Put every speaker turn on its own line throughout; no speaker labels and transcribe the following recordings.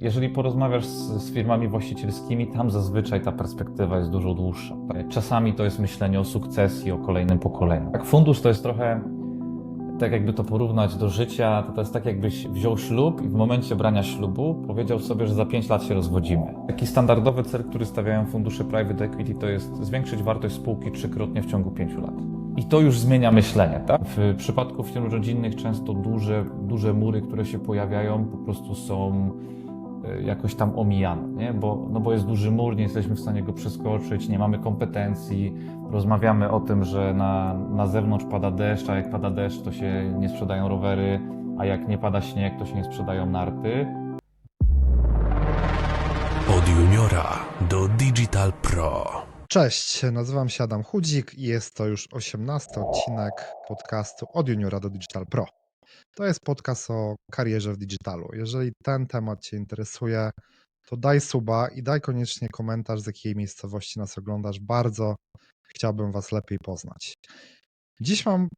Jeżeli porozmawiasz z firmami właścicielskimi, tam zazwyczaj ta perspektywa jest dużo dłuższa. Czasami to jest myślenie o sukcesji, o kolejnym pokoleniu. Tak, fundusz to jest trochę, tak jakby to porównać do życia, to jest tak jakbyś wziął ślub i w momencie brania ślubu powiedział sobie, że za 5 lat się rozwodzimy. Taki standardowy cel, który stawiają fundusze private equity, to jest zwiększyć wartość spółki 3-krotnie w ciągu 5 lat. I to już zmienia myślenie, tak? W przypadku firm rodzinnych często duże mury, które się pojawiają, po prostu są jakoś tam omijane, nie? Bo jest duży mur, nie jesteśmy w stanie go przeskoczyć, nie mamy kompetencji, rozmawiamy o tym, że na zewnątrz pada deszcz, a jak pada deszcz, to się nie sprzedają rowery, a jak nie pada śnieg, to się nie sprzedają narty.
Od juniora do Digital Pro.
Cześć, nazywam się Adam Chudzik i jest to już 18 odcinek podcastu Od juniora do Digital Pro. To jest podcast o karierze w digitalu. Jeżeli ten temat Cię interesuje, to daj suba i daj koniecznie komentarz, z jakiej miejscowości nas oglądasz. Bardzo chciałbym Was lepiej poznać. Dziś mam,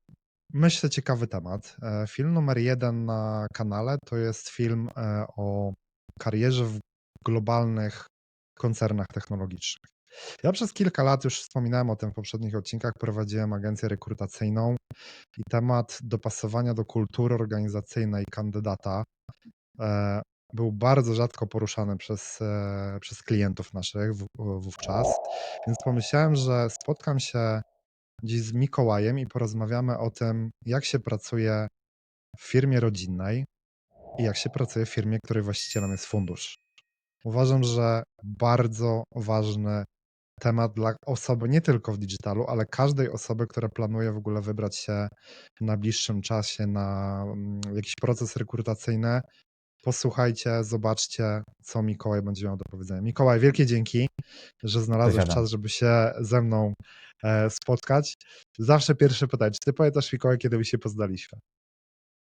myślę, ciekawy temat. Film numer 1 na kanale to jest film o karierze w globalnych koncernach technologicznych. Ja przez kilka lat, już wspominałem o tym w poprzednich odcinkach, prowadziłem agencję rekrutacyjną i temat dopasowania do kultury organizacyjnej kandydata był bardzo rzadko poruszany przez klientów naszych wówczas, więc pomyślałem, że spotkam się dziś z Mikołajem i porozmawiamy o tym, jak się pracuje w firmie rodzinnej i jak się pracuje w firmie, której właścicielem jest fundusz. Uważam, że bardzo ważny temat dla osoby nie tylko w digitalu, ale każdej osoby, która planuje w ogóle wybrać się w najbliższym czasie na jakiś proces rekrutacyjny. Posłuchajcie, zobaczcie, co Mikołaj będzie miał do powiedzenia. Mikołaj, wielkie dzięki, że znalazłeś czas, żeby się ze mną spotkać. Zawsze pierwsze pytanie, czy ty pamiętasz, Mikołaj, kiedy my się poznaliśmy?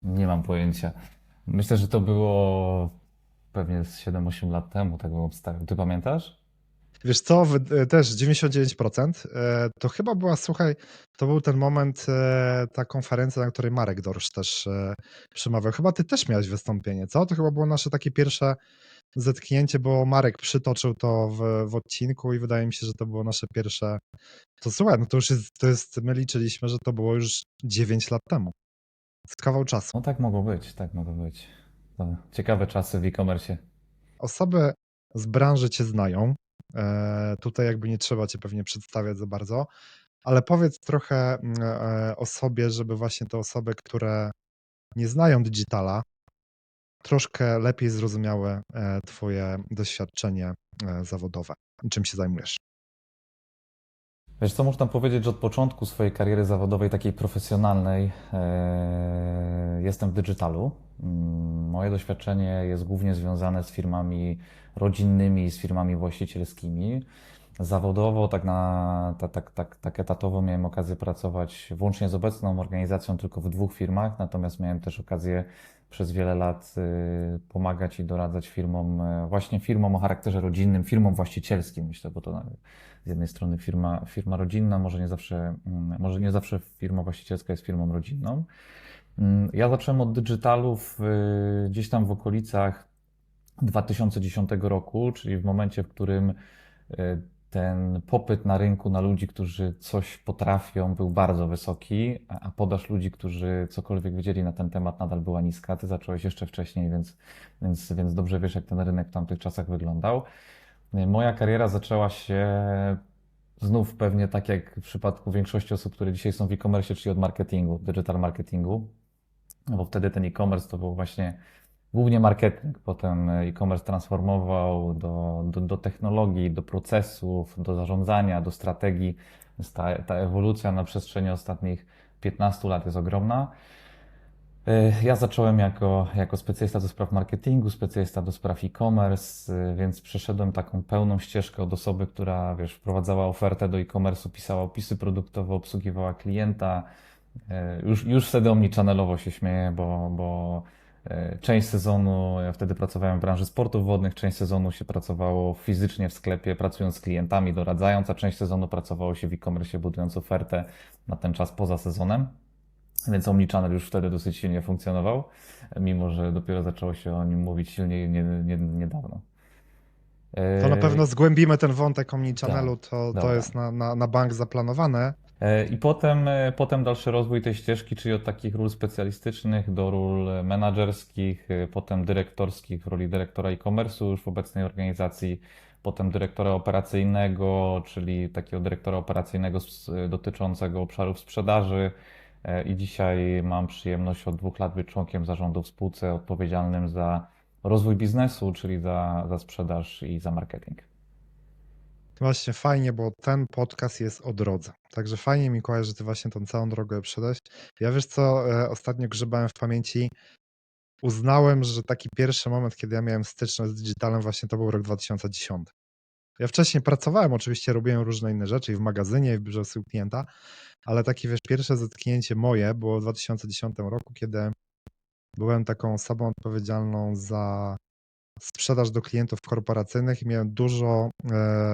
Nie mam pojęcia. Myślę, że to było pewnie z 7-8 lat temu, tak bym obstawiał. Ty pamiętasz?
Wiesz co, też 99%, to chyba była, słuchaj, to był ten moment, ta konferencja, na której Marek Dorsz też przemawiał. Chyba ty też miałeś wystąpienie, co? To chyba było nasze takie pierwsze zetknięcie, bo Marek przytoczył to w odcinku i wydaje mi się, że to było nasze pierwsze. To słuchaj, no my liczyliśmy, że to było już 9 lat temu. Z kawał czasu.
No tak mogło być, tak mogło być. To ciekawe czasy w e-commerce.
Osoby z branży cię znają. Tutaj jakby nie trzeba cię pewnie przedstawiać za bardzo, ale powiedz trochę o sobie, żeby właśnie te osoby, które nie znają digitala, troszkę lepiej zrozumiały twoje doświadczenie zawodowe i czym się zajmujesz.
Wiesz co, można powiedzieć, że od początku swojej kariery zawodowej, takiej profesjonalnej, jestem w digitalu. Moje doświadczenie jest głównie związane z firmami rodzinnymi, z firmami właścicielskimi. Zawodowo, tak etatowo miałem okazję pracować włącznie z obecną organizacją tylko w 2 firmach, natomiast miałem też okazję przez wiele lat pomagać i doradzać firmom, właśnie firmom o charakterze rodzinnym, firmom właścicielskim, myślę, bo to z jednej strony firma rodzinna, może nie zawsze firma właścicielska jest firmą rodzinną. Ja zacząłem od digitalu gdzieś tam w okolicach 2010 roku, czyli w momencie, w którym ten popyt na rynku na ludzi, którzy coś potrafią, był bardzo wysoki, a podaż ludzi, którzy cokolwiek wiedzieli na ten temat, nadal była niska. Ty zacząłeś jeszcze wcześniej, więc dobrze wiesz, jak ten rynek w tamtych czasach wyglądał. Moja kariera zaczęła się znów pewnie tak jak w przypadku większości osób, które dzisiaj są w e-commerce, czyli od marketingu, digital marketingu, bo wtedy ten e-commerce to był właśnie głównie marketing. Potem e-commerce transformował do technologii, do procesów, do zarządzania, do strategii. Więc ta ewolucja na przestrzeni ostatnich 15 lat jest ogromna. Ja zacząłem jako specjalista do spraw marketingu, specjalista do spraw e-commerce, więc przeszedłem taką pełną ścieżkę od osoby, która, wiesz, wprowadzała ofertę do e-commerce'u, pisała opisy produktowe, obsługiwała klienta. Już wtedy omnichannelowo się śmieję, bo część sezonu, ja wtedy pracowałem w branży sportów wodnych, część sezonu się pracowało fizycznie w sklepie, pracując z klientami, doradzając, a część sezonu pracowało się w e-commerce, budując ofertę na ten czas poza sezonem. Więc Omnichannel już wtedy dosyć silnie funkcjonował, mimo że dopiero zaczęło się o nim mówić silniej niedawno.
To na pewno
E,
zgłębimy ten wątek
tak,
omnichannelu, to
dobra.
jest na bank zaplanowane.
I potem dalszy rozwój tej ścieżki, czyli od takich ról specjalistycznych do ról menadżerskich, potem dyrektorskich w roli dyrektora e-commerce'u już w obecnej organizacji, potem dyrektora operacyjnego, czyli takiego dyrektora operacyjnego dotyczącego obszarów sprzedaży. I dzisiaj mam przyjemność od 2 lat być członkiem zarządu w spółce odpowiedzialnym za rozwój biznesu, czyli za sprzedaż i za marketing.
Właśnie fajnie, bo ten podcast jest o drodze. Także fajnie, Mikołaj, że ty właśnie tą całą drogę przeszedłeś. Ja wiesz co, ostatnio grzebałem w pamięci, uznałem, że taki pierwszy moment, kiedy ja miałem styczność z digitalem, właśnie to był rok 2010. Ja wcześniej pracowałem, oczywiście robiłem różne inne rzeczy i w magazynie, i w biurze obsługi klienta, ale takie, wiesz, pierwsze zetknięcie moje było w 2010 roku, kiedy byłem taką osobą odpowiedzialną za sprzedaż do klientów korporacyjnych i miałem dużo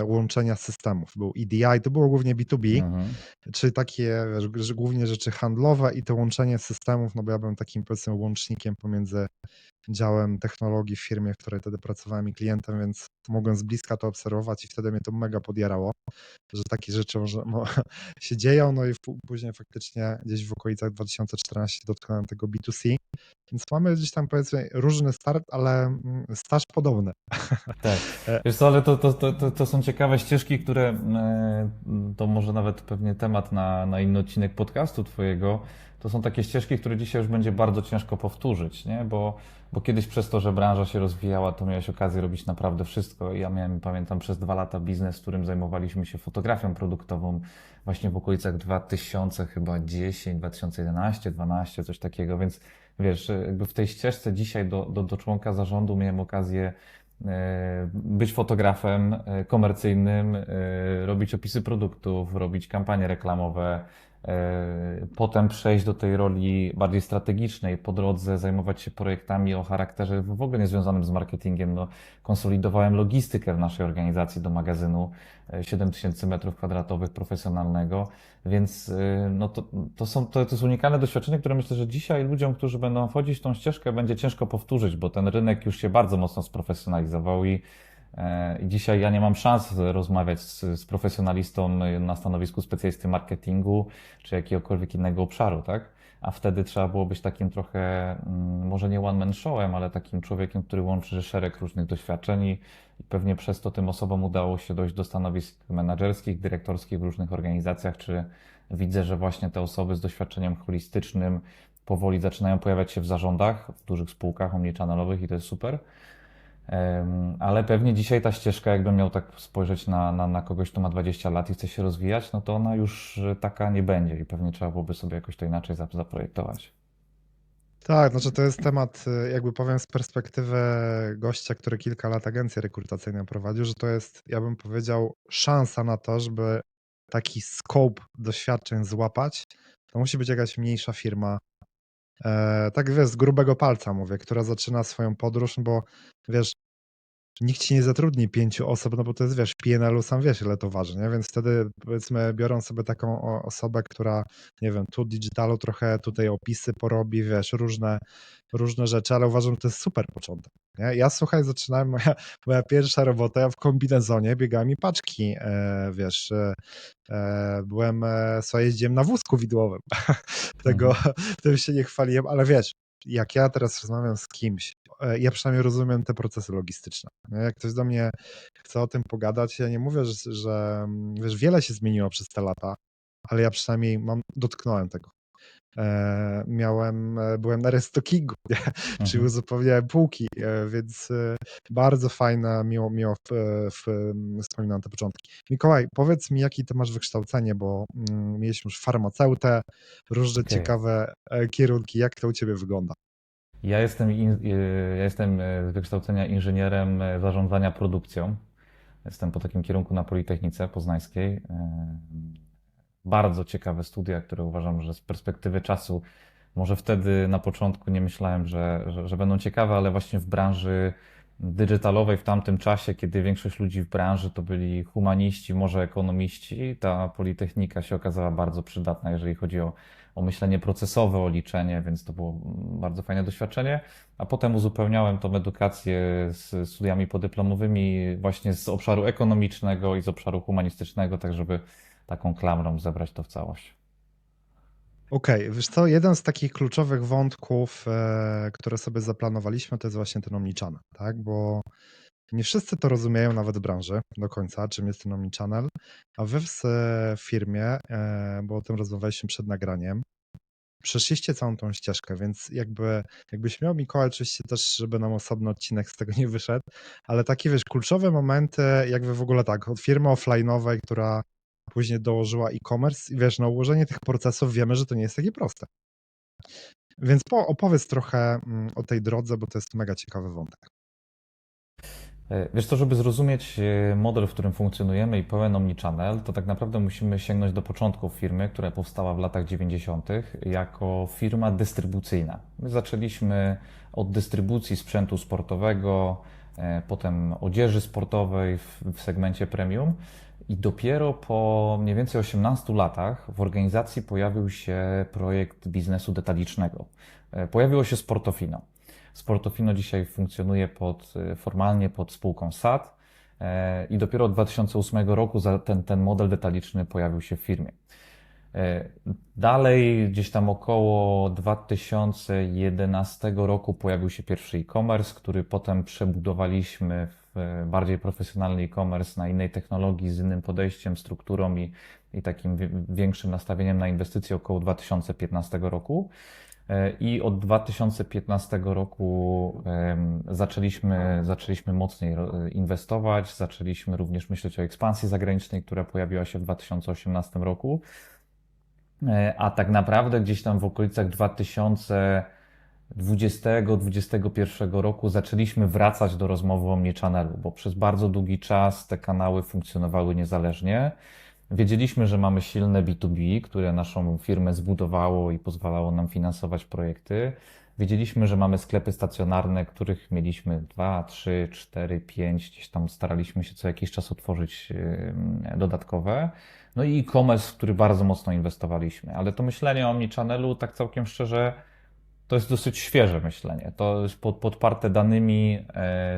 łączenia systemów. Był EDI, to było głównie B2B,
Mhm.
czyli takie, wiesz, że głównie rzeczy handlowe i to łączenie systemów, no bo ja byłem takim, powiedzmy, łącznikiem pomiędzy działem technologii w firmie, w której wtedy pracowałem i klientem, więc mogłem z bliska to obserwować i wtedy mnie to mega podjarało, że takie rzeczy się dzieją, no i później faktycznie gdzieś w okolicach 2014 dotknąłem tego B2C, więc mamy gdzieś tam, powiedzmy, różny start, ale staż podobny.
Tak.
E,
Wiesz co, ale to są ciekawe ścieżki, które to może nawet pewnie temat na inny odcinek podcastu twojego. To są takie ścieżki, które dzisiaj już będzie bardzo ciężko powtórzyć, nie? Bo kiedyś przez to, że branża się rozwijała, to miałeś okazję robić naprawdę wszystko. Ja miałem, pamiętam, przez 2 lata biznes, w którym zajmowaliśmy się fotografią produktową właśnie w okolicach 2000 chyba 10, 2011, 12, coś takiego, więc wiesz, jakby w tej ścieżce dzisiaj do członka zarządu miałem okazję być fotografem komercyjnym, robić opisy produktów, robić kampanie reklamowe, potem przejść do tej roli bardziej strategicznej, po drodze zajmować się projektami o charakterze w ogóle niezwiązanym z marketingiem. No, konsolidowałem logistykę w naszej organizacji do magazynu 7000 m2 profesjonalnego, więc no to jest unikalne doświadczenie, które myślę, że dzisiaj ludziom, którzy będą wchodzić w tą ścieżkę, będzie ciężko powtórzyć, bo ten rynek już się bardzo mocno sprofesjonalizował i dzisiaj ja nie mam szans rozmawiać z profesjonalistą na stanowisku specjalisty marketingu czy jakiegokolwiek innego obszaru, tak? A wtedy trzeba było być takim trochę, może nie one-man showem, ale takim człowiekiem, który łączy szereg różnych doświadczeń i pewnie przez to tym osobom udało się dojść do stanowisk menedżerskich, dyrektorskich w różnych organizacjach, czy widzę, że właśnie te osoby z doświadczeniem holistycznym powoli zaczynają pojawiać się w zarządach, w dużych spółkach omnichannel'owych i to jest super. Ale pewnie dzisiaj ta ścieżka, jakbym miał tak spojrzeć na kogoś, kto ma 20 lat i chce się rozwijać, no to ona już taka nie będzie i pewnie trzeba byłoby sobie jakoś to inaczej zaprojektować.
Tak, znaczy to jest temat, jakby powiem, z perspektywy gościa, który kilka lat agencję rekrutacyjną prowadził, że to jest, ja bym powiedział, szansa na to, żeby taki scope doświadczeń złapać. To musi być jakaś mniejsza firma, tak wiesz, z grubego palca mówię, która zaczyna swoją podróż, bo wiesz, nikt ci nie zatrudni 5 osób, no bo to jest, wiesz, w PNL-u sam wiesz, ile to waży, nie? Więc wtedy, powiedzmy, biorą sobie taką osobę, która, nie wiem, tu digitalu trochę, tutaj opisy porobi, wiesz, różne rzeczy, ale uważam, że to jest super początek, nie? Ja, słuchaj, zaczynałem, moja pierwsza robota, ja w kombinezonie biegałem mi paczki, wiesz, byłem, słuchaj, jeździłem na wózku widłowym, tego,
Mhm.
tym się nie chwaliłem, ale wiesz, jak ja teraz rozmawiam z kimś, ja przynajmniej rozumiem te procesy logistyczne. Nie? Jak ktoś do mnie chce o tym pogadać, ja nie mówię, że wiesz, wiele się zmieniło przez te lata, ale ja przynajmniej dotknąłem tego. Byłem na restockingu, nie? Czyli
Mhm.
uzupełniałem półki, więc bardzo fajne, miło wspominam te początki. Mikołaj, powiedz mi, jakie ty masz wykształcenie, bo mieliśmy już farmaceutę, różne
Okej.
ciekawe kierunki. Jak to u ciebie wygląda?
Ja jestem z wykształcenia inżynierem zarządzania produkcją. Jestem po takim kierunku na Politechnice Poznańskiej. Bardzo ciekawe studia, które uważam, że z perspektywy czasu, może wtedy na początku nie myślałem, że będą ciekawe, ale właśnie w branży dygitalowej w tamtym czasie, kiedy większość ludzi w branży to byli humaniści, może ekonomiści, ta Politechnika się okazała bardzo przydatna, jeżeli chodzi o myślenie procesowe, o liczenie, więc to było bardzo fajne doświadczenie. A potem uzupełniałem tą edukację z studiami podyplomowymi właśnie z obszaru ekonomicznego i z obszaru humanistycznego, tak żeby taką klamrą zebrać to w całość.
Okej, wiesz co, jeden z takich kluczowych wątków, które sobie zaplanowaliśmy, to jest właśnie ten omnichannel, tak? Bo nie wszyscy to rozumieją, nawet w branży do końca, czym jest ten omnichannel, a wy w firmie, bo o tym rozmawialiśmy przed nagraniem, przeszliście całą tą ścieżkę, więc jakbyś miał, Mikołaj, oczywiście też, żeby nam osobny odcinek z tego nie wyszedł, ale takie, wiesz, kluczowe momenty, jakby w ogóle tak, od firmy offline'owej, która później dołożyła e-commerce i wiesz, no ułożenie tych procesów wiemy, że to nie jest takie proste. Więc opowiedz trochę o tej drodze, bo to jest mega ciekawy wątek.
Wiesz co, żeby zrozumieć model, w którym funkcjonujemy i pełen omnichannel, to tak naprawdę musimy sięgnąć do początków firmy, która powstała w latach 90. jako firma dystrybucyjna. My zaczęliśmy od dystrybucji sprzętu sportowego, potem odzieży sportowej w segmencie premium i dopiero po mniej więcej 18 latach w organizacji pojawił się projekt biznesu detalicznego. Pojawiło się Sportofino. Sportofino dzisiaj funkcjonuje formalnie pod spółką SAT i dopiero od 2008 roku ten model detaliczny pojawił się w firmie. Dalej, gdzieś tam około 2011 roku pojawił się pierwszy e-commerce, który potem przebudowaliśmy w bardziej profesjonalny e-commerce na innej technologii, z innym podejściem, strukturą i takim większym nastawieniem na inwestycje około 2015 roku. I od 2015 roku zaczęliśmy mocniej inwestować, zaczęliśmy również myśleć o ekspansji zagranicznej, która pojawiła się w 2018 roku. A tak naprawdę gdzieś tam w okolicach 2020-2021 roku zaczęliśmy wracać do rozmowy o omnichannelu, bo przez bardzo długi czas te kanały funkcjonowały niezależnie. Wiedzieliśmy, że mamy silne B2B, które naszą firmę zbudowało i pozwalało nam finansować projekty. Wiedzieliśmy, że mamy sklepy stacjonarne, których mieliśmy 2, 3, 4, 5, gdzieś tam staraliśmy się co jakiś czas otworzyć dodatkowe. No i e-commerce, w który bardzo mocno inwestowaliśmy. Ale to myślenie o omnichannelu, tak całkiem szczerze, to jest dosyć świeże myślenie. To jest podparte danymi,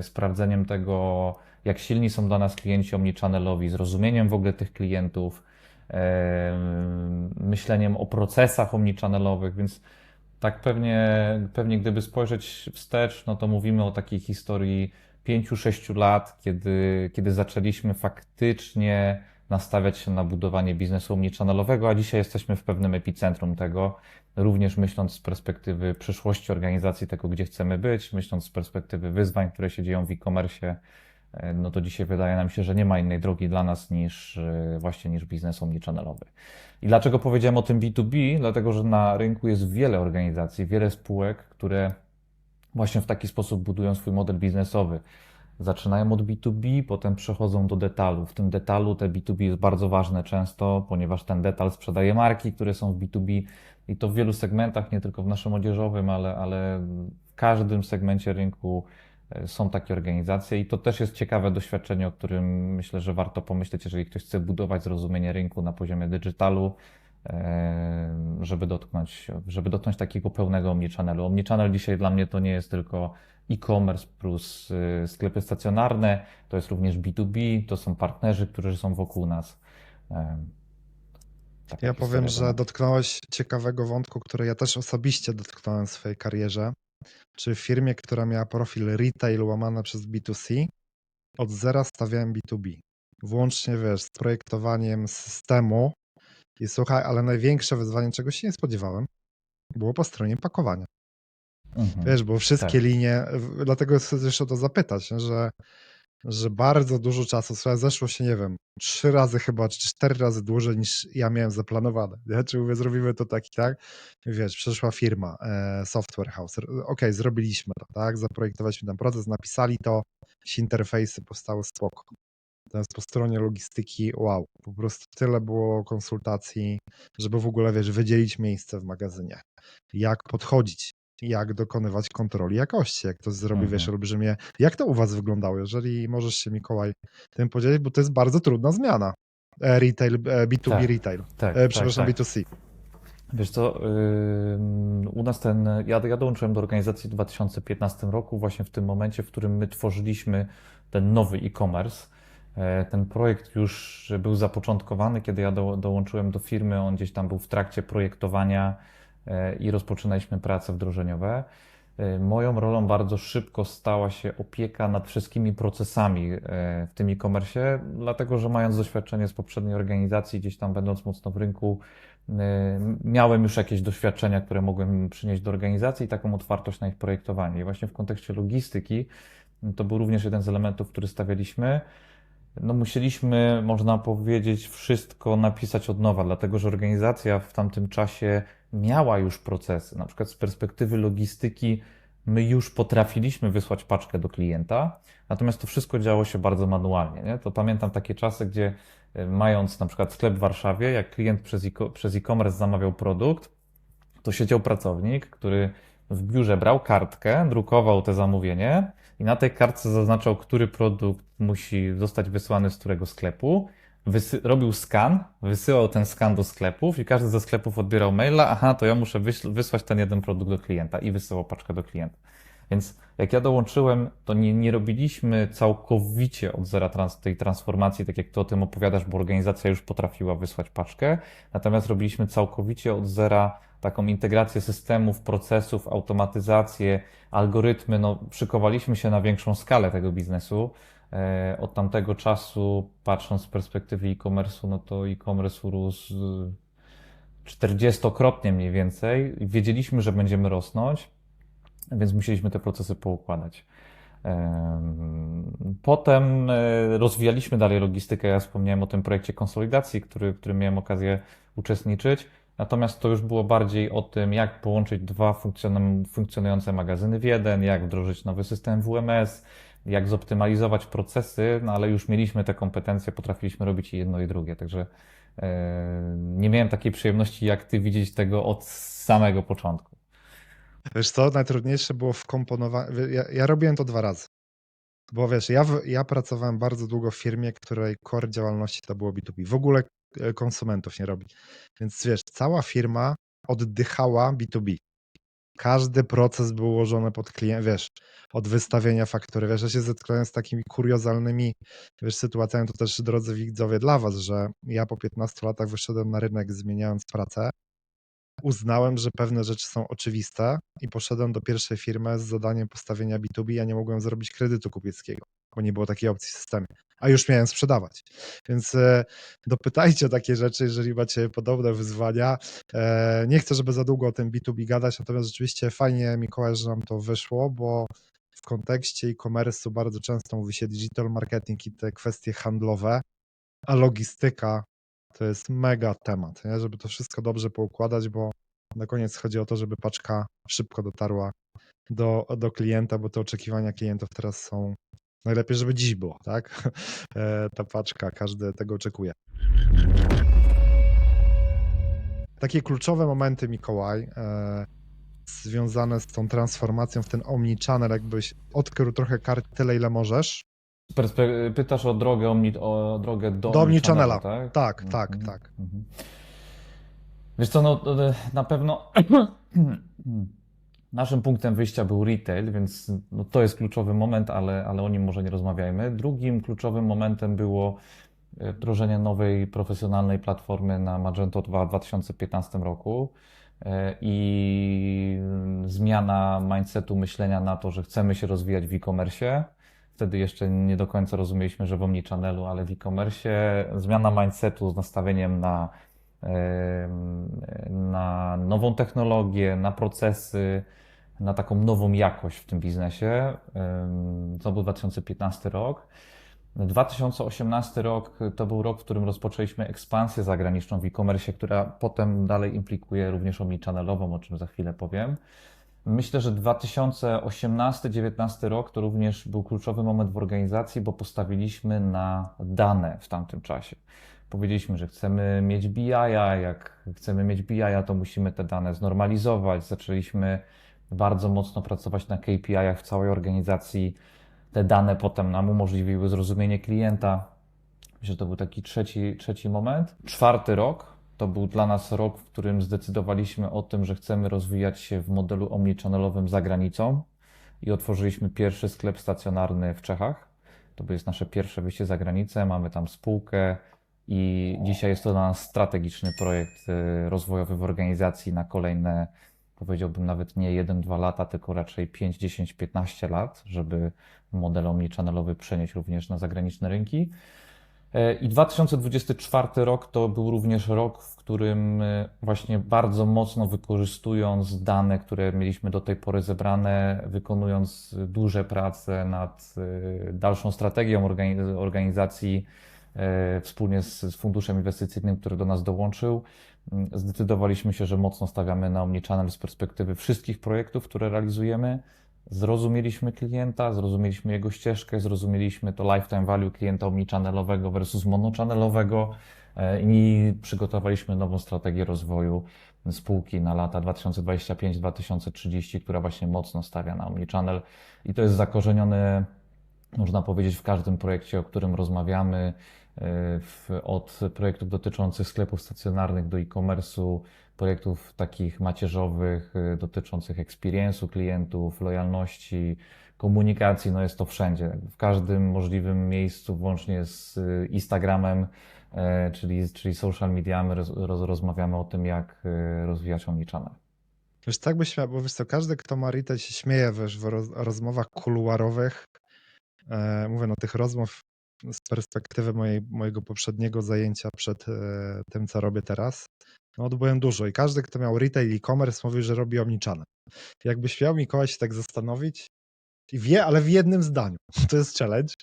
sprawdzeniem tego, jak silni są dla nas klienci omnichannelowi, zrozumieniem w ogóle tych klientów, myśleniem o procesach omnichannelowych, więc tak pewnie gdyby spojrzeć wstecz, no to mówimy o takiej historii 5-6 lat, kiedy zaczęliśmy faktycznie nastawiać się na budowanie biznesu omnichannelowego, a dzisiaj jesteśmy w pewnym epicentrum tego, również myśląc z perspektywy przyszłości organizacji, tego gdzie chcemy być, myśląc z perspektywy wyzwań, które się dzieją w e-commerce, no to dzisiaj wydaje nam się, że nie ma innej drogi dla nas niż biznes omnichannelowy. I dlaczego powiedziałem o tym B2B? Dlatego, że na rynku jest wiele organizacji, wiele spółek, które właśnie w taki sposób budują swój model biznesowy. Zaczynają od B2B, potem przechodzą do detalu. W tym detalu te B2B jest bardzo ważne często, ponieważ ten detal sprzedaje marki, które są w B2B i to w wielu segmentach, nie tylko w naszym odzieżowym, ale w każdym segmencie rynku są takie organizacje i to też jest ciekawe doświadczenie, o którym myślę, że warto pomyśleć, jeżeli ktoś chce budować zrozumienie rynku na poziomie digitalu, żeby dotknąć takiego pełnego omnichannelu. Omnichannel dzisiaj dla mnie to nie jest tylko e-commerce plus sklepy stacjonarne, to jest również B2B, to są partnerzy, którzy są wokół nas. Taka
Ja powiem,
historia za
że
nami.
dotknąłeś ciekawego wątku, który ja też osobiście dotknąłem w swojej karierze. Czy w firmie, która miała profil retail łamane przez B2C, od zera stawiałem B2B. Włącznie, wiesz, z projektowaniem systemu. I słuchaj, ale największe wyzwanie, czego się nie spodziewałem, było po stronie pakowania.
Mhm.
Wiesz, bo wszystkie
Tak.
linie, dlatego chcę też o to zapytać, nie, że bardzo dużo czasu, słuchaj, zeszło się, nie wiem, 3 razy chyba, czy 4 razy dłużej niż ja miałem zaplanowane. Nie? Czy mówię, zrobimy to tak i tak. Wiesz, przyszła firma, software house. Okej, zrobiliśmy to, tak? Zaprojektowaliśmy ten proces, napisali to, interfejsy powstały spoko. Natomiast po stronie logistyki, wow, po prostu tyle było konsultacji, żeby w ogóle, wiesz, wydzielić miejsce w magazynie. Jak podchodzić? jak dokonywać kontroli jakości, jak to zrobi, wiesz,
Mhm.
olbrzymie. Jak to u was wyglądało? Jeżeli możesz się, Mikołaj, tym podzielić, bo to jest bardzo trudna zmiana. Retail, B2B
Tak,
retail,
tak.
B2C.
Wiesz co, u nas ja dołączyłem do organizacji w 2015 roku, właśnie w tym momencie, w którym my tworzyliśmy ten nowy e-commerce. Ten projekt już był zapoczątkowany, kiedy ja dołączyłem do firmy, on gdzieś tam był w trakcie projektowania i rozpoczynaliśmy prace wdrożeniowe. Moją rolą bardzo szybko stała się opieka nad wszystkimi procesami w tym e-commerce, dlatego że mając doświadczenie z poprzedniej organizacji, gdzieś tam będąc mocno w rynku, miałem już jakieś doświadczenia, które mogłem przynieść do organizacji i taką otwartość na ich projektowanie. I właśnie w kontekście logistyki to był również jeden z elementów, który stawialiśmy. No musieliśmy, można powiedzieć, wszystko napisać od nowa, dlatego że organizacja w tamtym czasie miała już procesy. Na przykład z perspektywy logistyki my już potrafiliśmy wysłać paczkę do klienta, natomiast to wszystko działo się bardzo manualnie. Nie? To pamiętam takie czasy, gdzie mając na przykład sklep w Warszawie, jak klient przez e-commerce zamawiał produkt, to siedział pracownik, który w biurze brał kartkę, drukował te zamówienie i na tej kartce zaznaczał, który produkt musi zostać wysłany z którego sklepu. Robił skan, wysyłał ten skan do sklepów i każdy ze sklepów odbierał maila, aha, to ja muszę wysłać ten jeden produkt do klienta i wysyłał paczkę do klienta. Więc jak ja dołączyłem, to nie robiliśmy całkowicie od zera tej transformacji, tak jak ty o tym opowiadasz, bo organizacja już potrafiła wysłać paczkę. Natomiast robiliśmy całkowicie od zera taką integrację systemów, procesów, automatyzację, algorytmy. No, szykowaliśmy się na większą skalę tego biznesu. Od tamtego czasu, patrząc z perspektywy e-commerce'u, no to e-commerce urósł 40-krotnie mniej więcej. Wiedzieliśmy, że będziemy rosnąć, więc musieliśmy te procesy poukładać. Potem rozwijaliśmy dalej logistykę. Ja wspomniałem o tym projekcie konsolidacji, w którym miałem okazję uczestniczyć. Natomiast to już było bardziej o tym, jak połączyć dwa funkcjonujące magazyny w jeden, jak wdrożyć nowy system WMS, jak zoptymalizować procesy, no ale już mieliśmy te kompetencje, potrafiliśmy robić i jedno i drugie. Także nie miałem takiej przyjemności jak ty widzieć tego od samego początku.
Wiesz co, najtrudniejsze było wkomponowanie. Ja robiłem to 2 razy. Bo wiesz, ja pracowałem bardzo długo w firmie, której core działalności to było B2B. W ogóle konsumentów nie robi. Więc wiesz, cała firma oddychała B2B. Każdy proces był ułożony pod klient, wiesz, od wystawienia faktury. Wiesz, ja się zetknąłem z takimi kuriozalnymi, wiesz, sytuacjami, to też, drodzy widzowie, dla was, że ja po 15 latach wyszedłem na rynek, zmieniając pracę. Uznałem, że pewne rzeczy są oczywiste i poszedłem do pierwszej firmy z zadaniem postawienia B2B. Ja nie mogłem zrobić kredytu kupieckiego, bo nie było takiej opcji w systemie, a już miałem sprzedawać. Więc dopytajcie o takie rzeczy, jeżeli macie podobne wyzwania. Nie chcę, żeby za długo o tym B2B gadać, natomiast rzeczywiście fajnie, Mikołaj, że nam to wyszło, bo w kontekście e-commerce'u bardzo często mówi się digital marketing i te kwestie handlowe, a logistyka to jest mega temat, nie? Żeby to wszystko dobrze poukładać, bo na koniec chodzi o to, żeby paczka szybko dotarła do klienta, bo te oczekiwania klientów teraz są najlepiej, żeby dziś było, tak? Ta paczka, każdy tego oczekuje. Takie kluczowe momenty, Mikołaj, związane z tą transformacją w ten omnichannel, jakbyś odkrył trochę kart tyle, ile możesz.
Pytasz o drogę, o drogę do
Do
omnichannelu,
omnichannela.
tak?
Tak,
Mhm,
tak, tak.
mhm. Wiesz co, no na pewno naszym punktem wyjścia był retail, więc no, to jest kluczowy moment, ale o nim może nie rozmawiajmy. Drugim kluczowym momentem było wdrożenie nowej profesjonalnej platformy na Magento 2 w 2015 roku i zmiana mindsetu myślenia na to, że chcemy się rozwijać w e-commerce. Wtedy jeszcze nie do końca rozumieliśmy, że w omnichannelu, ale w e-commerce. Zmiana mindsetu z nastawieniem na nową technologię, na procesy, na taką nową jakość w tym biznesie. To był 2015 rok. 2018 rok to był rok, w którym rozpoczęliśmy ekspansję zagraniczną w e-commerce, która potem dalej implikuje również omnichannelową, o czym za chwilę powiem. Myślę, że 2018-2019 rok to również był kluczowy moment w organizacji, bo postawiliśmy na dane w tamtym czasie. Powiedzieliśmy, że chcemy mieć BI, jak chcemy mieć BI, to musimy te dane znormalizować. Zaczęliśmy bardzo mocno pracować na KPI-ach w całej organizacji. Te dane potem nam umożliwiły zrozumienie klienta. Myślę, że to był taki trzeci moment. Czwarty rok to był dla nas rok, w którym zdecydowaliśmy o tym, że chcemy rozwijać się w modelu omnichannelowym za granicą i otworzyliśmy pierwszy sklep stacjonarny w Czechach. To jest nasze pierwsze wyjście za granicę. Mamy tam spółkę i dzisiaj jest to dla nas strategiczny projekt rozwojowy w organizacji na kolejne, powiedziałbym nawet nie 1-2 lata, tylko raczej 5, 10, 15 lat, żeby model omnichannellowy przenieść również na zagraniczne rynki. I 2024 rok to był również rok, w którym właśnie bardzo mocno wykorzystując dane, które mieliśmy do tej pory zebrane, wykonując duże prace nad dalszą strategią organizacji wspólnie z funduszem inwestycyjnym, który do nas dołączył, zdecydowaliśmy się, że mocno stawiamy na omnichannel z perspektywy wszystkich projektów, które realizujemy. Zrozumieliśmy klienta, zrozumieliśmy jego ścieżkę, zrozumieliśmy to lifetime value klienta omnichannelowego versus monochannelowego i przygotowaliśmy nową strategię rozwoju spółki na lata 2025-2030, która właśnie mocno stawia na omnichannel i to jest zakorzenione, można powiedzieć, w każdym projekcie, o którym rozmawiamy, od projektów dotyczących sklepów stacjonarnych do e-commerce'u, projektów takich macierzowych dotyczących experience'u klientów, lojalności, komunikacji, no jest to wszędzie, w każdym możliwym miejscu, włącznie z Instagramem, czyli social mediami, rozmawiamy o tym, jak rozwijać omnichannel.
Wiesz, tak byś miał, bo wiesz co, każdy, kto ma retail, się śmieje, wiesz, w rozmowach kuluarowych. Mówię, no tych rozmów z perspektywy mojego poprzedniego zajęcia przed tym, co robię teraz, no odbyłem dużo i każdy, kto miał retail i e-commerce, mówił, że robi omnichannel. Jakbyś miał, Mikołaj, się tak zastanowić i wie, ale w jednym zdaniu, to jest challenge,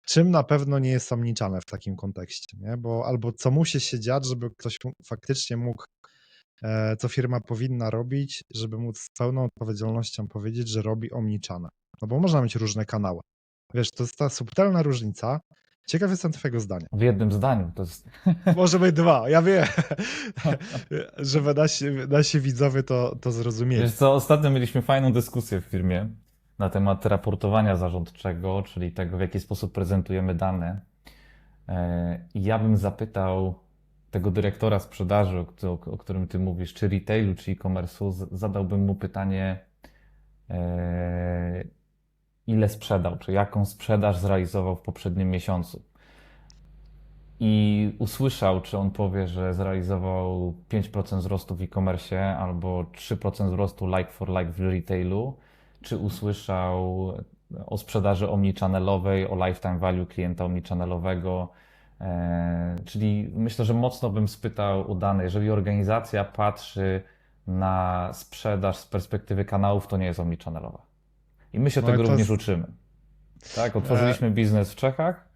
czym na pewno nie jest omnichannel w takim kontekście, nie? Bo albo co musi się dziać, żeby ktoś faktycznie mógł, co firma powinna robić, żeby móc z pełną odpowiedzialnością powiedzieć, że robi omnichannel. No bo można mieć różne kanały. Wiesz, to jest ta subtelna różnica. Ciekaw jestem twojego zdania.
W jednym zdaniu to jest.
Może być dwa, ja wiem, żeby nasi widzowie to zrozumieli.
Wiesz co, ostatnio mieliśmy fajną dyskusję w firmie na temat raportowania zarządczego, czyli tego, w jaki sposób prezentujemy dane. I ja bym zapytał tego dyrektora sprzedaży, o którym ty mówisz, czy retailu, czy e-commerce'u, zadałbym mu pytanie, ile sprzedał, czy jaką sprzedaż zrealizował w poprzednim miesiącu. I usłyszał, czy on powie, że zrealizował 5% wzrostu w e-commerce albo 3% wzrostu like for like w retailu, czy usłyszał o sprzedaży omnichannelowej, o lifetime value klienta omnichannelowego. Czyli myślę, że mocno bym spytał o dane. Jeżeli organizacja patrzy na sprzedaż z perspektywy kanałów, to nie jest omnichannelowa. I my się
No
tego
to
również
jest,
uczymy. Tak,
e,
otworzyliśmy biznes w Czechach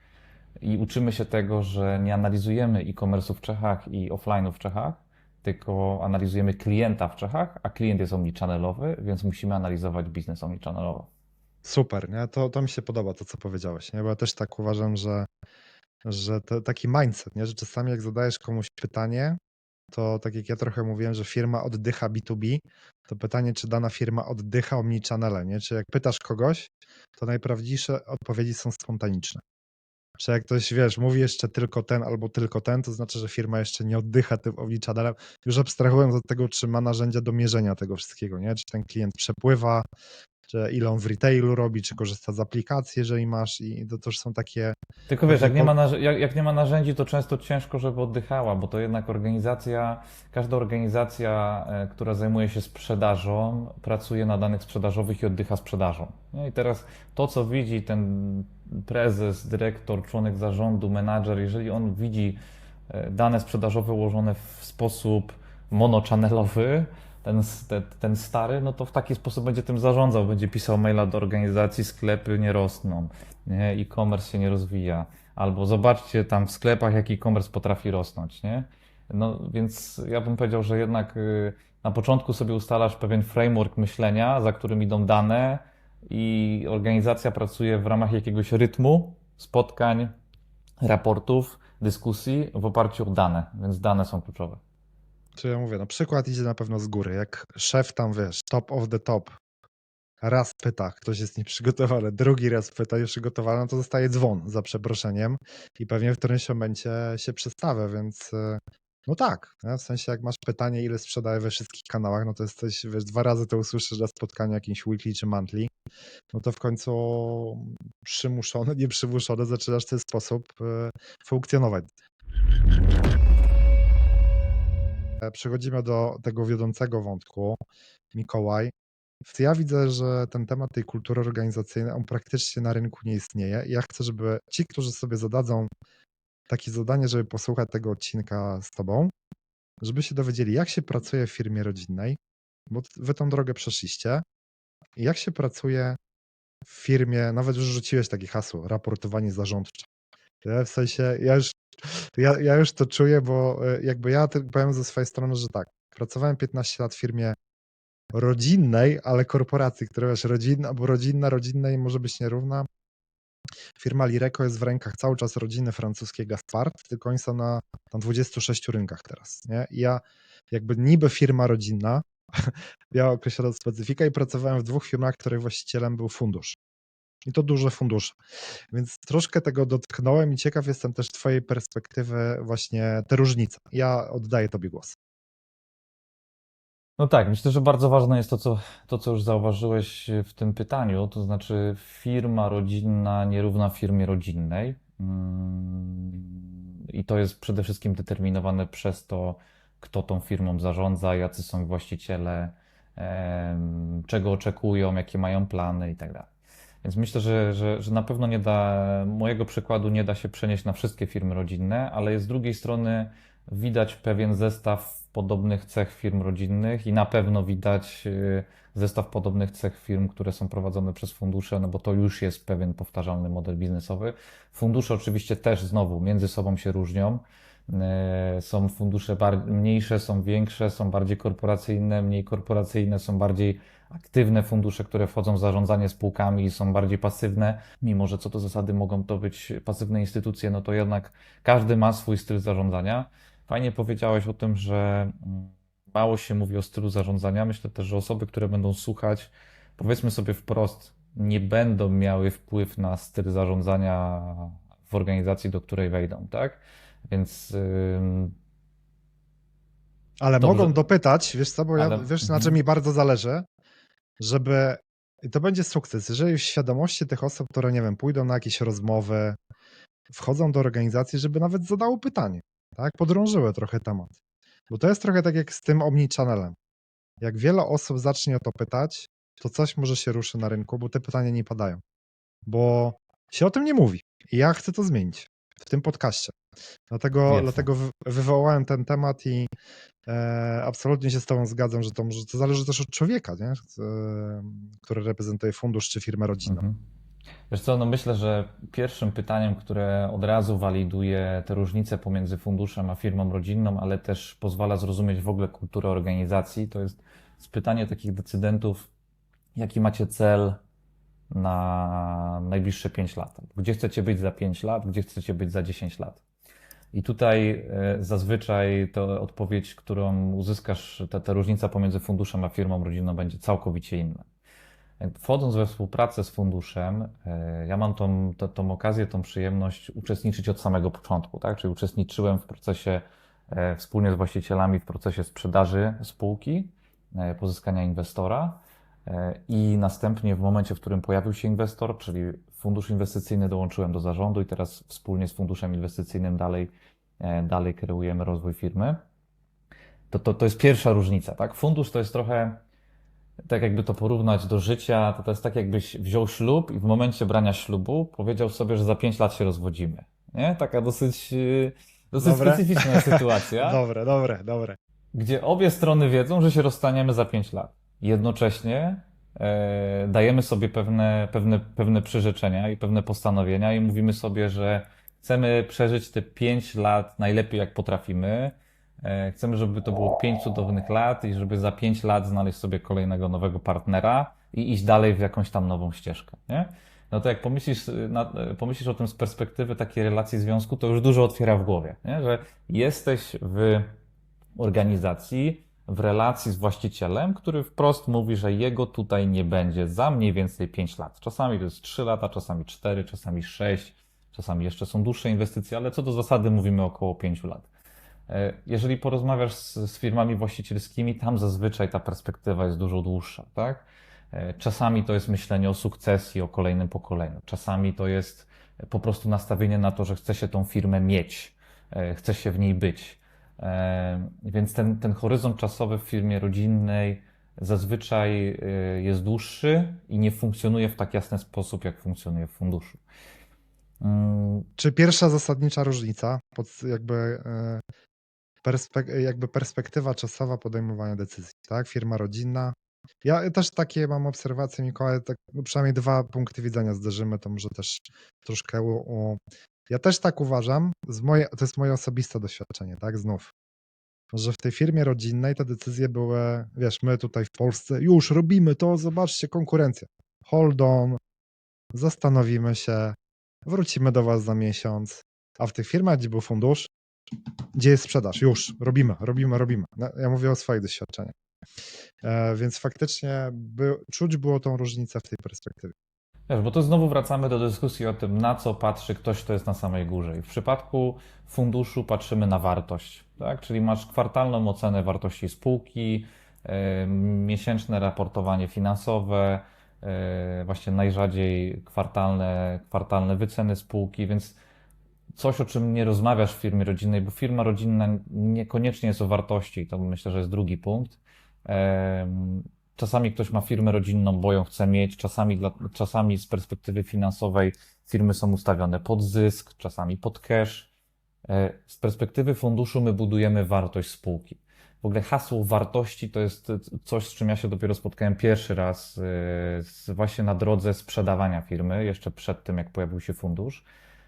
i uczymy się tego, że nie analizujemy e-commerce'u w Czechach i offline'u w Czechach, tylko analizujemy klienta w Czechach, a klient jest omnichannelowy, więc musimy analizować biznes omnichannelowo.
super, nie? To mi się podoba to, co powiedziałeś, nie? Bo ja też tak uważam, że to taki mindset, nie? Że czasami jak zadajesz komuś pytanie, to tak jak ja trochę mówiłem, że firma oddycha B2B, to pytanie, czy dana firma oddycha omnichannelem, nie? Czy jak pytasz kogoś, to najprawdziwsze odpowiedzi są spontaniczne. Czy jak ktoś, wiesz, mówi jeszcze tylko ten albo tylko ten, to znaczy, że firma jeszcze nie oddycha tym omnichannelem. Już abstrahując od tego, czy ma narzędzia do mierzenia tego wszystkiego, nie? Czy ten klient przepływa, czy ile on w retailu robi, czy korzysta z aplikacji, jeżeli masz i to też są takie
Tylko wiesz,
pewnie
jak nie ma narzędzi, to często ciężko, żeby oddychała, bo to jednak każda organizacja, która zajmuje się sprzedażą, pracuje na danych sprzedażowych i oddycha sprzedażą. Nie? I teraz to, co widzi ten prezes, dyrektor, członek zarządu, menadżer, jeżeli on widzi dane sprzedażowe ułożone w sposób monochannelowy, ten stary, no to w taki sposób będzie tym zarządzał, będzie pisał maila do organizacji, sklepy nie rosną, nie? E-commerce się nie rozwija, albo zobaczcie tam w sklepach, jak e-commerce potrafi rosnąć, nie? No więc ja bym powiedział, że jednak na początku sobie ustalasz pewien framework myślenia, za którym idą dane i organizacja pracuje w ramach jakiegoś rytmu spotkań, raportów, dyskusji w oparciu o dane, więc dane są kluczowe.
Czy ja mówię, no przykład idzie na pewno z góry. Jak szef tam, wiesz, top of the top raz pyta, ktoś jest nieprzygotowany, drugi raz pyta nieprzygotowany, no to zostaje dzwon za przeproszeniem i pewnie w którymś momencie się przestawia, więc no tak, nie? W sensie jak masz pytanie, ile sprzedaję we wszystkich kanałach, no to jesteś, wiesz, 2 razy to usłyszysz na spotkaniu jakimś weekly czy monthly, no to w końcu przymuszony, nieprzymuszony zaczynasz w ten sposób funkcjonować. Przechodzimy do tego wiodącego wątku, Mikołaj. Ja widzę, że ten temat tej kultury organizacyjnej, on praktycznie na rynku nie istnieje. Ja chcę, żeby ci, którzy sobie zadadzą takie zadanie, żeby posłuchać tego odcinka z tobą, żeby się dowiedzieli, jak się pracuje w firmie rodzinnej, bo wy tą drogę przeszliście, i jak się pracuje w firmie, nawet już rzuciłeś takie hasło, raportowanie zarządcze. W sensie, ja już to czuję, bo jakby ja powiem ze swojej strony, że tak, pracowałem 15 lat w firmie rodzinnej, ale korporacji, która wiesz, rodzinna, bo rodzinnej może być nierówna. Firma Lireco jest w rękach cały czas rodziny francuskiej Gaspard, tylko oni są na tam 26 rynkach teraz, nie? I ja jakby niby firma rodzinna, miała określoną specyfikę i pracowałem w 2 firmach, których właścicielem był fundusz. I to duże fundusze. Więc troszkę tego dotknąłem i ciekaw jestem też twojej perspektywy właśnie te różnice. Ja oddaję tobie głos.
No tak, myślę, że bardzo ważne jest to, co już zauważyłeś w tym pytaniu, to znaczy firma rodzinna nierówna firmie rodzinnej. I to jest przede wszystkim determinowane przez to, kto tą firmą zarządza, jacy są właściciele, czego oczekują, jakie mają plany i tak dalej. Więc myślę, że na pewno mojego przykładu nie da się przenieść na wszystkie firmy rodzinne, ale z drugiej strony widać pewien zestaw podobnych cech firm rodzinnych i na pewno widać zestaw podobnych cech firm, które są prowadzone przez fundusze, no bo to już jest pewien powtarzalny model biznesowy. Fundusze oczywiście też znowu między sobą się różnią. Są fundusze mniejsze, są większe, są bardziej korporacyjne, mniej korporacyjne, są bardziej aktywne fundusze, które wchodzą w zarządzanie spółkami i są bardziej pasywne. Mimo że co do zasady mogą to być pasywne instytucje, no to jednak każdy ma swój styl zarządzania. Fajnie powiedziałeś o tym, że mało się mówi o stylu zarządzania. Myślę też, że osoby, które będą słuchać, powiedzmy sobie wprost, nie będą miały wpływ na styl zarządzania w organizacji, do której wejdą, tak? Więc
Ale
dobrze,
mogą dopytać, wiesz co, bo ja,
ale
wiesz, na czym mi bardzo zależy, żeby, i to będzie sukces, jeżeli w świadomości tych osób, które, nie wiem, pójdą na jakieś rozmowy, wchodzą do organizacji, żeby nawet zadały pytanie, tak, podrążyły trochę temat. Bo to jest trochę tak jak z tym omnichannelem. Jak wiele osób zacznie o to pytać, to coś może się ruszy na rynku, bo te pytania nie padają. Bo się o tym nie mówi. I ja chcę to zmienić w tym podcaście. Dlatego,
Jasne.
wywołałem ten temat i absolutnie się z tobą zgadzam, że to zależy też od człowieka, nie? Który reprezentuje fundusz czy firmę rodzinną.
Mhm. Wiesz co, no myślę, że pierwszym pytaniem, które od razu waliduje te różnice pomiędzy funduszem a firmą rodzinną, ale też pozwala zrozumieć w ogóle kulturę organizacji, to jest pytanie takich decydentów, jaki macie cel na najbliższe 5 lat? Gdzie chcecie być za 5 lat? Gdzie chcecie być za 10 lat? I tutaj zazwyczaj to odpowiedź, którą uzyskasz, ta różnica pomiędzy funduszem a firmą rodzinną będzie całkowicie inna. Wchodząc we współpracę z funduszem, ja mam tą okazję, tą przyjemność uczestniczyć od samego początku, tak? Czyli uczestniczyłem w procesie wspólnie z właścicielami w procesie sprzedaży spółki, pozyskania inwestora i następnie w momencie, w którym pojawił się inwestor, czyli fundusz inwestycyjny, dołączyłem do zarządu i teraz wspólnie z funduszem inwestycyjnym dalej kreujemy rozwój firmy. To jest pierwsza różnica, tak? Fundusz to jest trochę tak jakby to porównać do życia, to jest tak jakbyś wziął ślub i w momencie brania ślubu powiedział sobie, że za 5 lat się rozwodzimy. Nie? Taka dosyć
Dobre?
specyficzna sytuacja,
Dobre.
gdzie obie strony wiedzą, że się rozstaniemy za 5 lat. Jednocześnie dajemy sobie pewne przyrzeczenia i pewne postanowienia i mówimy sobie, że chcemy przeżyć te 5 lat najlepiej jak potrafimy. Chcemy, żeby to było 5 cudownych lat i żeby za 5 lat znaleźć sobie kolejnego nowego partnera i iść dalej w jakąś tam nową ścieżkę, nie? No to jak pomyślisz o tym z perspektywy takiej relacji związku, to już dużo otwiera w głowie, nie? Że jesteś w organizacji, w relacji z właścicielem, który wprost mówi, że jego tutaj nie będzie za mniej więcej 5 lat. Czasami to jest 3 lata, czasami 4, czasami 6, czasami jeszcze są dłuższe inwestycje, ale co do zasady mówimy około 5 lat. Jeżeli porozmawiasz z firmami właścicielskimi, tam zazwyczaj ta perspektywa jest dużo dłuższa, tak? Czasami to jest myślenie o sukcesji, o kolejnym pokoleniu. Czasami to jest po prostu nastawienie na to, że chce się tą firmę mieć, chce się w niej być. Więc ten horyzont czasowy w firmie rodzinnej zazwyczaj jest dłuższy i nie funkcjonuje w tak jasny sposób, jak funkcjonuje w funduszu.
Czy pierwsza zasadnicza różnica, jakby perspektywa czasowa podejmowania decyzji, tak? Firma rodzinna. Ja też takie mam obserwacje, Mikołaj, tak, no przynajmniej 2 punkty widzenia zderzymy, to może też troszkę ja też tak uważam, to jest moje osobiste doświadczenie, tak, znów, że w tej firmie rodzinnej te decyzje były, wiesz, my tutaj w Polsce już robimy to, zobaczcie, konkurencja. Hold on, zastanowimy się, wrócimy do was za miesiąc, a w tych firmach, gdzie był fundusz, gdzie jest sprzedaż, już, robimy. No, ja mówię o swoich doświadczeniach. Więc faktycznie czuć było tą różnicę w tej perspektywie.
Wiesz, bo to znowu wracamy do dyskusji o tym, na co patrzy ktoś, kto jest na samej górze. I w przypadku funduszu patrzymy na wartość, tak? Czyli masz kwartalną ocenę wartości spółki, miesięczne raportowanie finansowe, właśnie najrzadziej kwartalne wyceny spółki, więc coś, o czym nie rozmawiasz w firmie rodzinnej, bo firma rodzinna niekoniecznie jest o wartości, to myślę, że jest drugi punkt. Czasami ktoś ma firmę rodzinną, bo ją chce mieć, czasami z perspektywy finansowej firmy są ustawione pod zysk, czasami pod cash. Z perspektywy funduszu my budujemy wartość spółki. W ogóle hasło wartości to jest coś, z czym ja się dopiero spotkałem pierwszy raz właśnie na drodze sprzedawania firmy, jeszcze przed tym, jak pojawił się fundusz.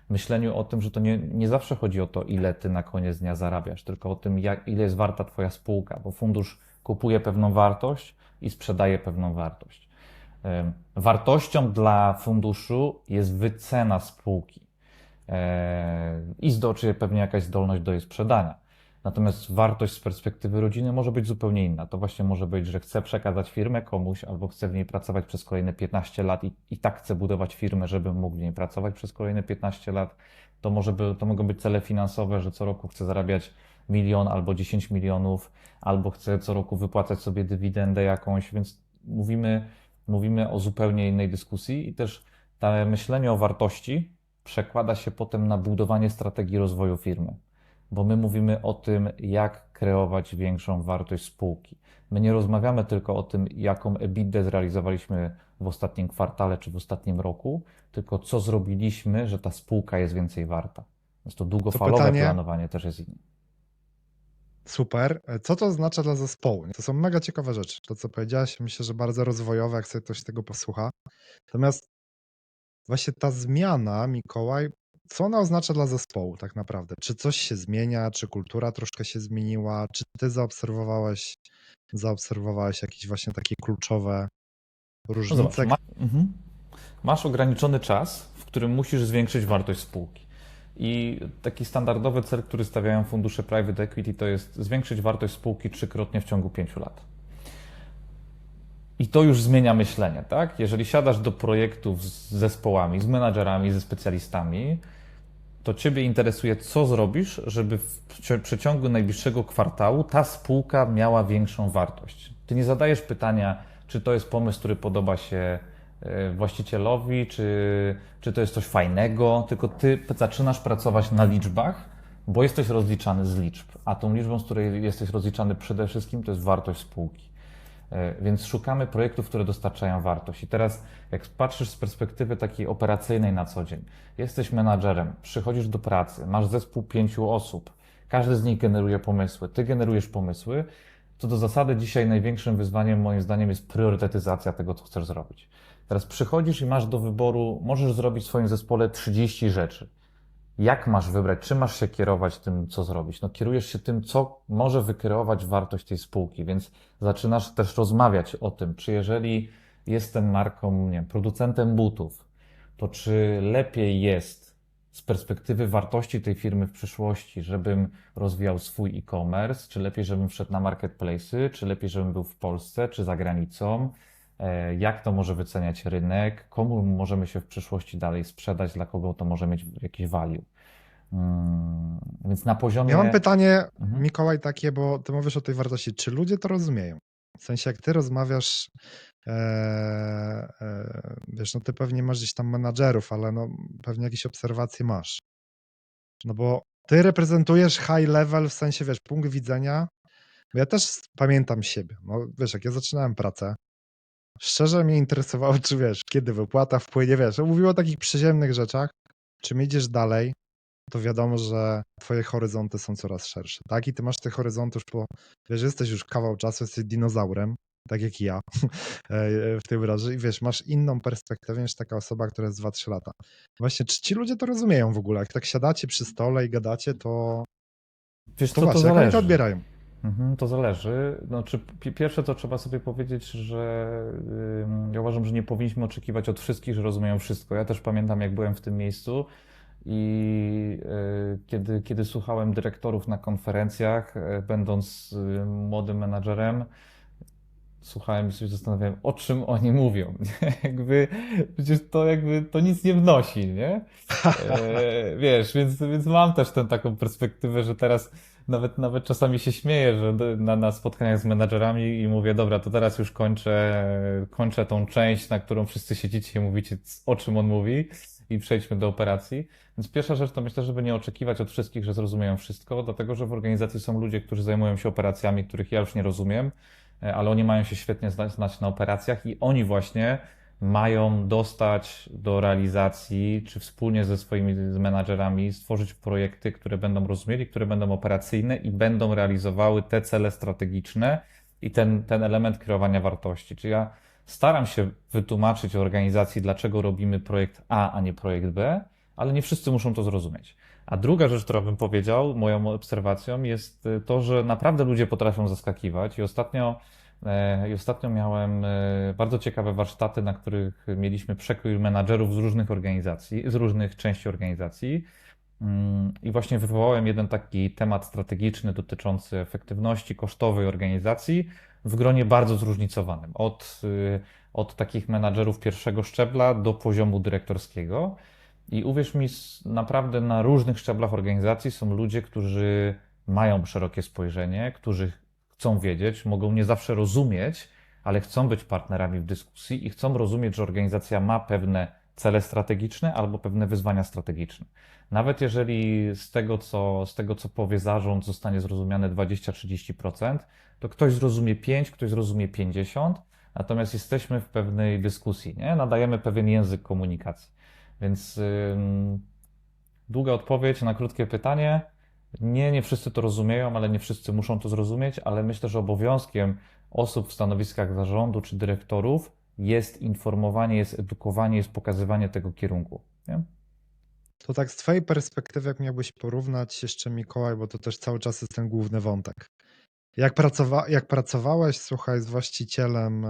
Myśleniu o tym, że to nie zawsze chodzi o to, ile ty na koniec dnia zarabiasz, tylko o tym, ile jest warta twoja spółka, bo fundusz kupuje pewną wartość i sprzedaje pewną wartość. Wartością dla funduszu jest wycena spółki i czy pewnie jakaś zdolność do jej sprzedania. Natomiast wartość z perspektywy rodziny może być zupełnie inna. To właśnie może być, że chce przekazać firmę komuś albo chce w niej pracować przez kolejne 15 lat i tak chce budować firmę, żeby mógł w niej pracować przez kolejne 15 lat. To mogą być cele finansowe, że co roku chce zarabiać 1 albo 10 milionów, albo chce co roku wypłacać sobie dywidendę jakąś, więc mówimy o zupełnie innej dyskusji i też to myślenie o wartości przekłada się potem na budowanie strategii rozwoju firmy, bo my mówimy o tym, jak kreować większą wartość spółki. My nie rozmawiamy tylko o tym, jaką EBITDA zrealizowaliśmy w ostatnim kwartale czy w ostatnim roku, tylko co zrobiliśmy, że ta spółka jest więcej warta. Więc to długofalowe planowanie też jest inne.
Super. Co to oznacza dla zespołu? To są mega ciekawe rzeczy. To, co powiedziałeś, myślę, że bardzo rozwojowe, jak sobie ktoś tego posłucha. Natomiast właśnie ta zmiana, Mikołaj, co ona oznacza dla zespołu tak naprawdę? Czy coś się zmienia, czy kultura troszkę się zmieniła, czy ty zaobserwowałeś jakieś właśnie takie kluczowe
No
różnice?
zobacz, masz ograniczony czas, w którym musisz zwiększyć wartość spółki. I taki standardowy cel, który stawiają fundusze private equity, to jest zwiększyć wartość spółki 3-krotnie w ciągu 5 lat. I to już zmienia myślenie, tak? Jeżeli siadasz do projektów z zespołami, z menadżerami, ze specjalistami, to Ciebie interesuje, co zrobisz, żeby w przeciągu najbliższego kwartału ta spółka miała większą wartość. Ty nie zadajesz pytania, czy to jest pomysł, który podoba się właścicielowi, czy to jest coś fajnego, tylko Ty zaczynasz pracować na liczbach, bo jesteś rozliczany z liczb, a tą liczbą, z której jesteś rozliczany przede wszystkim, to jest wartość spółki. Więc szukamy projektów, które dostarczają wartość. I teraz, jak patrzysz z perspektywy takiej operacyjnej na co dzień, jesteś menadżerem, przychodzisz do pracy, masz zespół 5 osób, każdy z nich generuje pomysły, ty generujesz pomysły, to do zasady dzisiaj największym wyzwaniem moim zdaniem jest priorytetyzacja tego, co chcesz zrobić. Teraz przychodzisz i masz do wyboru, możesz zrobić w swoim zespole 30 rzeczy. Jak masz wybrać, czym masz się kierować tym, co zrobić? No kierujesz się tym, co może wykreować wartość tej spółki, więc zaczynasz też rozmawiać o tym, czy jeżeli jestem marką, nie wiem, producentem butów, to czy lepiej jest z perspektywy wartości tej firmy w przyszłości, żebym rozwijał swój e-commerce, czy lepiej, żebym wszedł na marketplace'y, czy lepiej, żebym był w Polsce, czy za granicą, jak to może wyceniać rynek, komu możemy się w przyszłości dalej sprzedać, dla kogo to może mieć jakiś value. Więc na
Ja mam
poziomie...
pytanie,
Mhm.
Mikołaj, takie, bo ty mówisz o tej wartości. Czy ludzie to rozumieją? W sensie, jak ty rozmawiasz, wiesz, no ty pewnie masz gdzieś tam menadżerów, ale no pewnie jakieś obserwacje masz. No bo ty reprezentujesz high level, w sensie, wiesz, punkt widzenia. Bo ja też pamiętam siebie. No wiesz, jak ja zaczynałem pracę, szczerze mnie interesowało, czy wiesz, kiedy wypłata wpłynie, wiesz, mówiło o takich przyziemnych rzeczach. Czym idziesz dalej, to wiadomo, że twoje horyzonty są coraz szersze, tak? I ty masz tych horyzontów, bo wiesz, jesteś już kawał czasu, jesteś dinozaurem, tak jak i ja w tej branży i wiesz, masz inną perspektywę niż taka osoba, która jest 2-3 lata. Właśnie, czy ci ludzie to rozumieją w ogóle? Jak tak siadacie przy stole i gadacie,
Wiesz
to
co, to
właśnie, jak oni to
zależy.
odbierają?
To zależy. Znaczy, pierwsze to trzeba sobie powiedzieć, że ja uważam, że nie powinniśmy oczekiwać od wszystkich, że rozumieją wszystko. Ja też pamiętam, jak byłem w tym miejscu i kiedy słuchałem dyrektorów na konferencjach, będąc młodym menadżerem, słuchałem i sobie zastanawiałem, o czym oni mówią. Jakby, przecież to to nic nie wnosi, nie? Wiesz, więc mam też tę taką perspektywę, że teraz nawet czasami się śmieję, że na spotkaniach z menadżerami i mówię, dobra, to teraz już kończę tą część, na którą wszyscy siedzicie i mówicie, o czym on mówi i przejdźmy do operacji. Więc pierwsza rzecz to myślę, żeby nie oczekiwać od wszystkich, że zrozumieją wszystko, dlatego że w organizacji są ludzie, którzy zajmują się operacjami, których ja już nie rozumiem, ale oni mają się świetnie znać na operacjach i oni właśnie mają dostać do realizacji, czy wspólnie ze swoimi menadżerami stworzyć projekty, które będą rozumieli, które będą operacyjne i będą realizowały te cele strategiczne i ten element kreowania wartości. Czyli ja staram się wytłumaczyć organizacji, dlaczego robimy projekt A nie projekt B, ale nie wszyscy muszą to zrozumieć. A druga rzecz, którą bym powiedział, moją obserwacją, jest to, że naprawdę ludzie potrafią zaskakiwać i ostatnio miałem bardzo ciekawe warsztaty, na których mieliśmy przekrój menadżerów z różnych organizacji, z różnych części organizacji. I właśnie wywołałem jeden taki temat strategiczny dotyczący efektywności kosztowej organizacji w gronie bardzo zróżnicowanym. Od takich menadżerów pierwszego szczebla do poziomu dyrektorskiego. I uwierz mi, naprawdę na różnych szczeblach organizacji są ludzie, którzy mają szerokie spojrzenie, którzy chcą wiedzieć, mogą nie zawsze rozumieć, ale chcą być partnerami w dyskusji i chcą rozumieć, że organizacja ma pewne cele strategiczne albo pewne wyzwania strategiczne. Nawet jeżeli z tego, co powie zarząd, zostanie zrozumiane 20-30%, to ktoś zrozumie 5, ktoś zrozumie 50, natomiast jesteśmy w pewnej dyskusji, nie? Nadajemy pewien język komunikacji. Więc długa odpowiedź na krótkie pytanie. Nie wszyscy to rozumieją, ale nie wszyscy muszą to zrozumieć, ale myślę, że obowiązkiem osób w stanowiskach zarządu czy dyrektorów jest informowanie, jest edukowanie, jest pokazywanie tego kierunku. Nie?
To tak z twojej perspektywy, jak miałbyś porównać jeszcze, Mikołaj, bo to też cały czas jest ten główny wątek. Jak pracowałeś, słuchaj, z właścicielem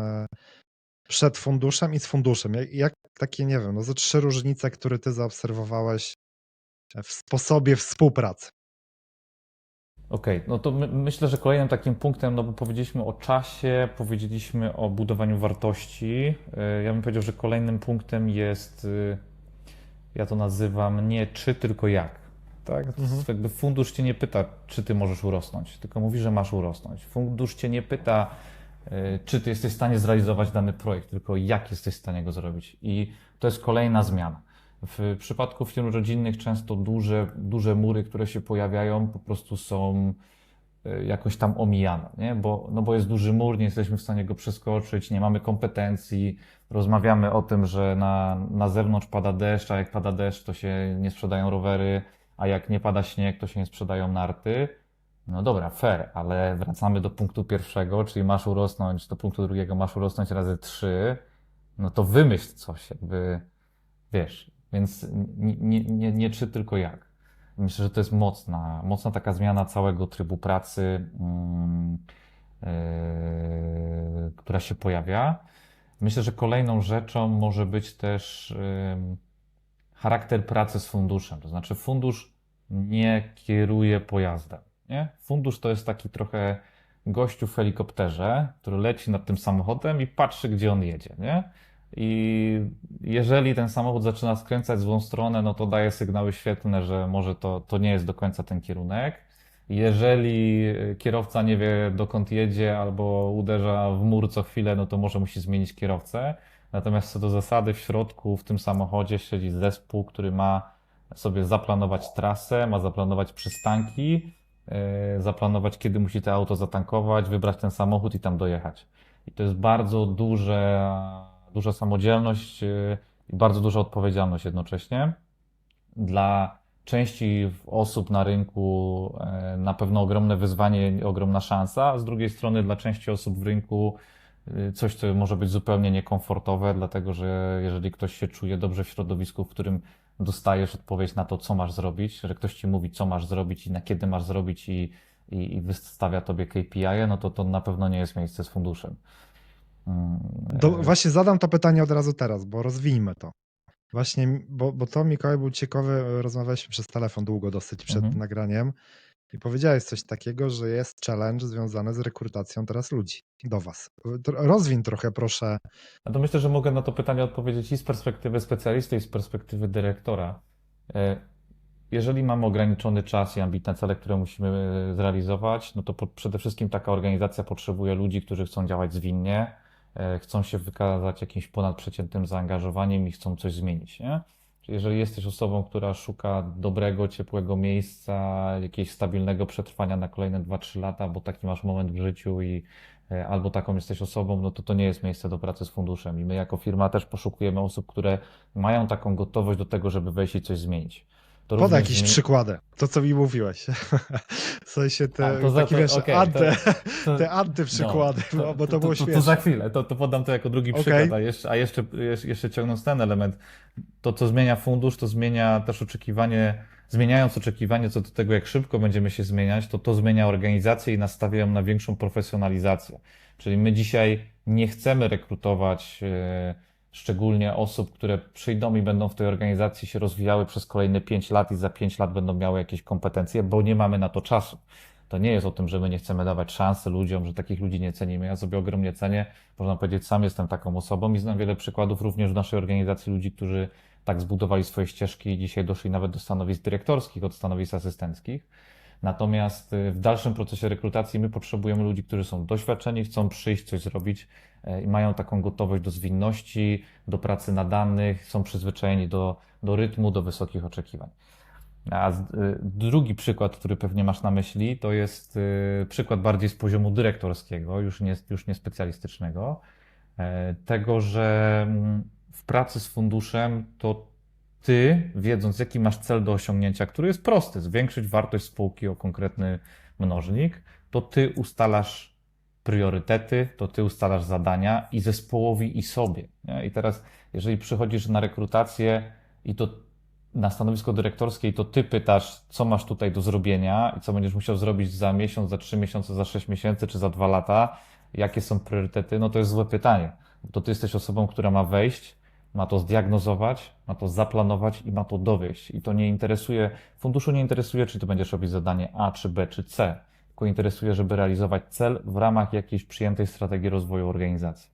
przed funduszem i z funduszem, jak takie, nie wiem, no ze 3 różnice, które ty zaobserwowałeś w sposobie współpracy?
Okej, no to myślę, że kolejnym takim punktem, no bo powiedzieliśmy o czasie, powiedzieliśmy o budowaniu wartości. Ja bym powiedział, że kolejnym punktem jest, ja to nazywam nie czy, tylko jak. Tak? To
Mhm.
jest jakby fundusz cię nie pyta, czy ty możesz urosnąć, tylko mówi, że masz urosnąć. Fundusz cię nie pyta, czy ty jesteś w stanie zrealizować dany projekt, tylko jak jesteś w stanie go zrobić. I to jest kolejna zmiana. W przypadku firm rodzinnych często duże mury, które się pojawiają, po prostu są jakoś tam omijane, nie? Bo jest duży mur, nie jesteśmy w stanie go przeskoczyć, nie mamy kompetencji, rozmawiamy o tym, że na zewnątrz pada deszcz, a jak pada deszcz, to się nie sprzedają rowery, a jak nie pada śnieg, to się nie sprzedają narty. No dobra, fair, ale wracamy do punktu pierwszego, czyli masz urosnąć, do punktu drugiego masz urosnąć razy 3, no to wymyśl coś, jakby, wiesz, więc nie czy, tylko jak. Myślę, że to jest mocna taka zmiana całego trybu pracy, która się pojawia. Myślę, że kolejną rzeczą może być też charakter pracy z funduszem. To znaczy fundusz nie kieruje pojazdem, nie? Fundusz to jest taki trochę gościu w helikopterze, który leci nad tym samochodem i patrzy, gdzie on jedzie, nie? I jeżeli ten samochód zaczyna skręcać w złą stronę, no to daje sygnały świetlne, że może to nie jest do końca ten kierunek. Jeżeli kierowca nie wie, dokąd jedzie, albo uderza w mur co chwilę, no to może musi zmienić kierowcę. Natomiast co do zasady, w środku, w tym samochodzie siedzi zespół, który ma sobie zaplanować trasę, ma zaplanować przystanki, zaplanować, kiedy musi to auto zatankować, wybrać ten samochód i tam dojechać. I to jest bardzo duża samodzielność i bardzo duża odpowiedzialność jednocześnie. Dla części osób na rynku na pewno ogromne wyzwanie, ogromna szansa, a z drugiej strony dla części osób w rynku coś, co może być zupełnie niekomfortowe, dlatego że jeżeli ktoś się czuje dobrze w środowisku, w którym dostajesz odpowiedź na to, co masz zrobić, że ktoś ci mówi, co masz zrobić i na kiedy masz zrobić i wystawia tobie KPI, no to na pewno nie jest miejsce z funduszem.
Właśnie zadam to pytanie od razu teraz, bo rozwijmy to. Właśnie, bo to Mikołaj był ciekawy, rozmawialiśmy przez telefon długo dosyć przed
Mhm.
nagraniem i powiedziałeś coś takiego, że jest challenge związany z rekrutacją teraz ludzi do was. Rozwiń trochę proszę.
No to myślę, że mogę na to pytanie odpowiedzieć i z perspektywy specjalisty, i z perspektywy dyrektora. E, Jeżeli mamy ograniczony czas i ambitne cele, które musimy zrealizować, no to przede wszystkim taka organizacja potrzebuje ludzi, którzy chcą działać zwinnie, chcą się wykazać jakimś ponadprzeciętnym zaangażowaniem i chcą coś zmienić, nie? Czyli jeżeli jesteś osobą, która szuka dobrego, ciepłego miejsca, jakiegoś stabilnego przetrwania na kolejne 2-3 lata, bo taki masz moment w życiu i albo taką jesteś osobą, no to nie jest miejsce do pracy z funduszem. I my jako firma też poszukujemy osób, które mają taką gotowość do tego, żeby wejść i coś zmienić. To
Podaj
również
jakieś przykłady. To, co mi mówiłeś. W sensie takie wiesz,
okej, to-
te antyprzykłady, bo to było
to za
śmieszne.
chwilę, to podam to jako drugi
Okej.
przykład, a jeszcze ciągnąc ten element, to co zmienia fundusz, to zmienia też oczekiwanie, zmieniając oczekiwanie co do tego, jak szybko będziemy się zmieniać, to zmienia organizację i nastawia ją na większą profesjonalizację. Czyli my dzisiaj nie chcemy rekrutować szczególnie osób, które przyjdą i będą w tej organizacji się rozwijały przez kolejne 5 lat i za 5 lat będą miały jakieś kompetencje, bo nie mamy na to czasu. To nie jest o tym, że my nie chcemy dawać szansy ludziom, że takich ludzi nie cenimy. Ja sobie ogromnie cenię, można powiedzieć, sam jestem taką osobą i znam wiele przykładów również w naszej organizacji ludzi, którzy tak zbudowali swoje ścieżki i dzisiaj doszli nawet do stanowisk dyrektorskich od stanowisk asystenckich. Natomiast w dalszym procesie rekrutacji my potrzebujemy ludzi, którzy są doświadczeni, chcą przyjść, coś zrobić i mają taką gotowość do zwinności, do pracy na danych, są przyzwyczajeni do rytmu, do wysokich oczekiwań. Drugi przykład, który pewnie masz na myśli, to jest przykład bardziej z poziomu dyrektorskiego, już nie specjalistycznego, tego, że w pracy z funduszem to ty, wiedząc jaki masz cel do osiągnięcia, który jest prosty, zwiększyć wartość spółki o konkretny mnożnik, to ty ustalasz priorytety, to ty ustalasz zadania i zespołowi, i sobie. Nie? I teraz, jeżeli przychodzisz na rekrutację i to na stanowisko dyrektorskie i to ty pytasz, co masz tutaj do zrobienia i co będziesz musiał zrobić za miesiąc, za 3 miesiące, za 6 miesięcy czy za 2 lata, jakie są priorytety, no to jest złe pytanie. Bo to ty jesteś osobą, która ma wejść, ma to zdiagnozować, ma to zaplanować i ma to dowieść. I to nie interesuje, funduszu nie interesuje, czy ty będziesz robić zadanie A, czy B, czy C, tylko interesuje, żeby realizować cel w ramach jakiejś przyjętej strategii rozwoju organizacji.